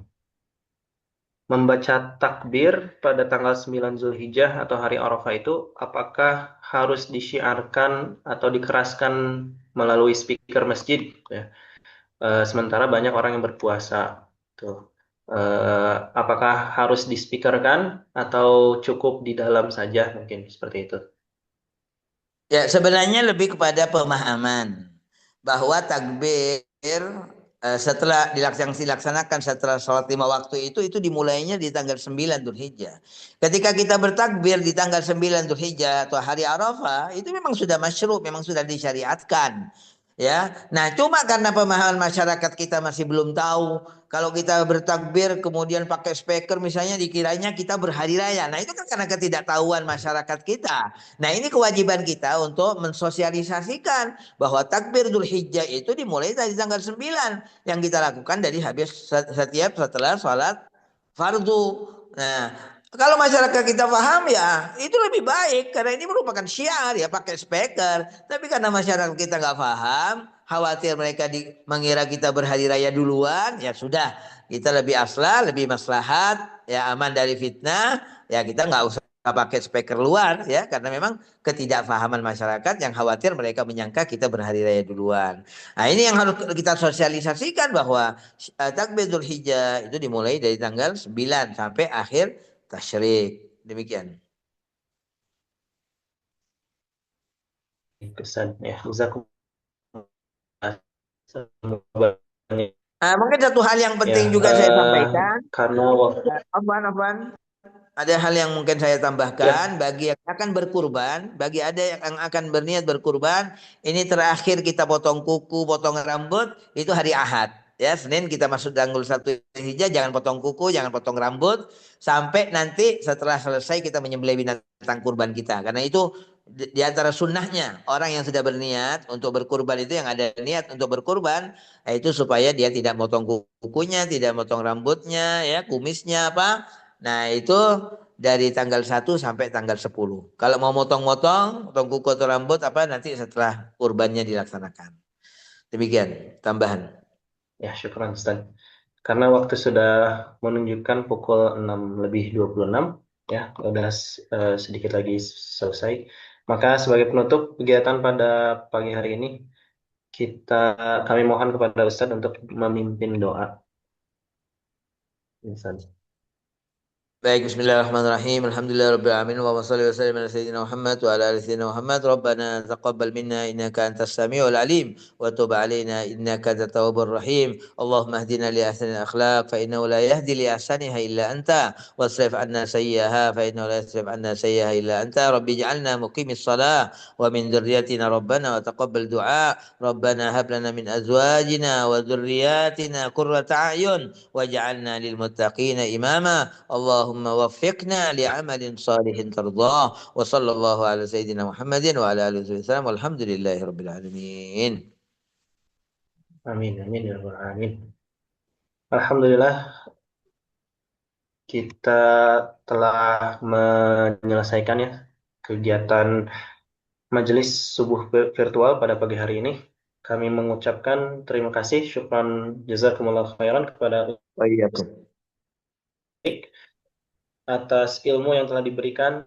Membaca takbir pada tanggal 9 Zulhijjah atau hari Arafah itu apakah harus disyiarkan atau dikeraskan melalui speaker masjid, ya? Sementara banyak orang yang berpuasa. Tuh. Apakah harus dispeakerkan atau cukup di dalam saja, mungkin seperti itu. Ya, sebenarnya lebih kepada pemahaman bahwa takbir setelah dilaksanakan setelah sholat 5 waktu itu dimulainya di tanggal 9 Dzulhijjah. Ketika kita bertakbir di tanggal 9 Dzulhijjah atau hari Arafah, itu memang sudah masyru', memang sudah disyariatkan. Ya, nah cuma karena pemahaman masyarakat kita masih belum tahu, kalau kita bertakbir kemudian pakai speaker misalnya dikiranya kita berhari raya. Nah, itu kan karena ketidaktahuan masyarakat kita. Nah, ini kewajiban kita untuk mensosialisasikan bahwa takbir Dzulhijjah itu dimulai dari tanggal 9 yang kita lakukan dari habis setiap setelah sholat fardu. Nah, kalau masyarakat kita paham, ya itu lebih baik karena ini merupakan syiar, ya pakai speaker. Tapi karena masyarakat kita nggak paham, khawatir mereka mengira kita berhari raya duluan, ya sudah, kita lebih lebih maslahat, ya aman dari fitnah, ya kita nggak usah pakai speaker luar, ya, karena memang ketidakfahaman masyarakat yang khawatir mereka menyangka kita berhari raya duluan. Nah, ini yang harus kita sosialisasikan bahwa takbir Dzulhijjah itu dimulai dari tanggal 9 sampai akhir tasyrik. Demikian. Ustaz, ya, jazakumullah. Mungkin satu hal yang penting Ya, juga saya sampaikan. karena waktu Afwan. Ada hal yang mungkin saya tambahkan bagi yang akan berkurban, bagi ada yang akan berniat berkurban, ini terakhir kita potong kuku, potong rambut itu hari Ahad. Ya, Senin kita masuk tanggal 1 Hijjah, jangan potong kuku, jangan potong rambut sampai nanti setelah selesai kita menyembelih binatang kurban kita. Karena itu di antara sunnahnya orang yang sudah berniat untuk berkurban itu yang ada niat untuk berkurban itu supaya dia tidak potong kukunya, tidak potong rambutnya, ya kumisnya apa. Nah itu dari tanggal 1 sampai tanggal 10. Kalau mau motong-motong, potong kuku atau rambut apa nanti setelah kurbannya dilaksanakan. Demikian tambahan. Ya, syukran Ustaz. Karena waktu sudah menunjukkan pukul 6:26, ya, udah sedikit lagi selesai. Maka sebagai penutup kegiatan pada pagi hari ini, kami mohon kepada Ustaz untuk memimpin doa. Ustaz. Baik, bismillahirrahmanirrahim. Alhamdulillahirabbil alamin wa shalli wa sallim ala sayyidina Muhammad wa ala ali sayyidina Muhammad. Rabbana taqabbal minna innaka antas samiul alim wa tub alaina innaka antat tawwabur rahim. Allahumma hdina li ahsanil akhlaq fa innahu la yahdi li ahsaniha illa anta wasrif anna sayyi'aha fa innahu la yasrif anna sayyi'aha illa anta. Rabbi ij'alna muqimis shalah wa min dzurriyyatina rabbana wa taqabbal du'a. Rabbana hab lana min azwajina wa dzurriyyatina qurrata a'yun waj'alna lil muttaqina imama. Allahumma waffiqna li'amalin salihin tardah wa sallallahu ala sayyidina Muhammadin wa ala alihi wasallam walhamdulillahi rabbil alamin. Amin, amin, ya rabbal alamin. Alhamdulillah, kita telah menyelesaikan ya kegiatan majelis subuh virtual pada pagi hari ini. Kami mengucapkan terima kasih, syukran jazakumullah khairan kepada Wa iyyakum. atas ilmu yang telah diberikan,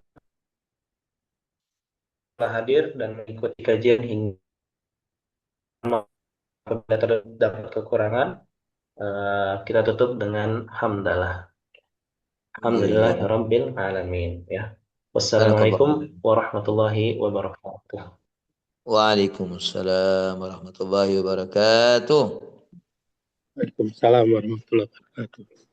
telah hadir dan mengikuti kajian hingga apabila terdapat kekurangan, kita tutup dengan hamdalah. Alhamdulillahirabbil alamin ya. Wassalamualaikum warahmatullahi wabarakatuh. Waalaikumsalam warahmatullahi wabarakatuh. Waalaikumsalam warahmatullahi wabarakatuh.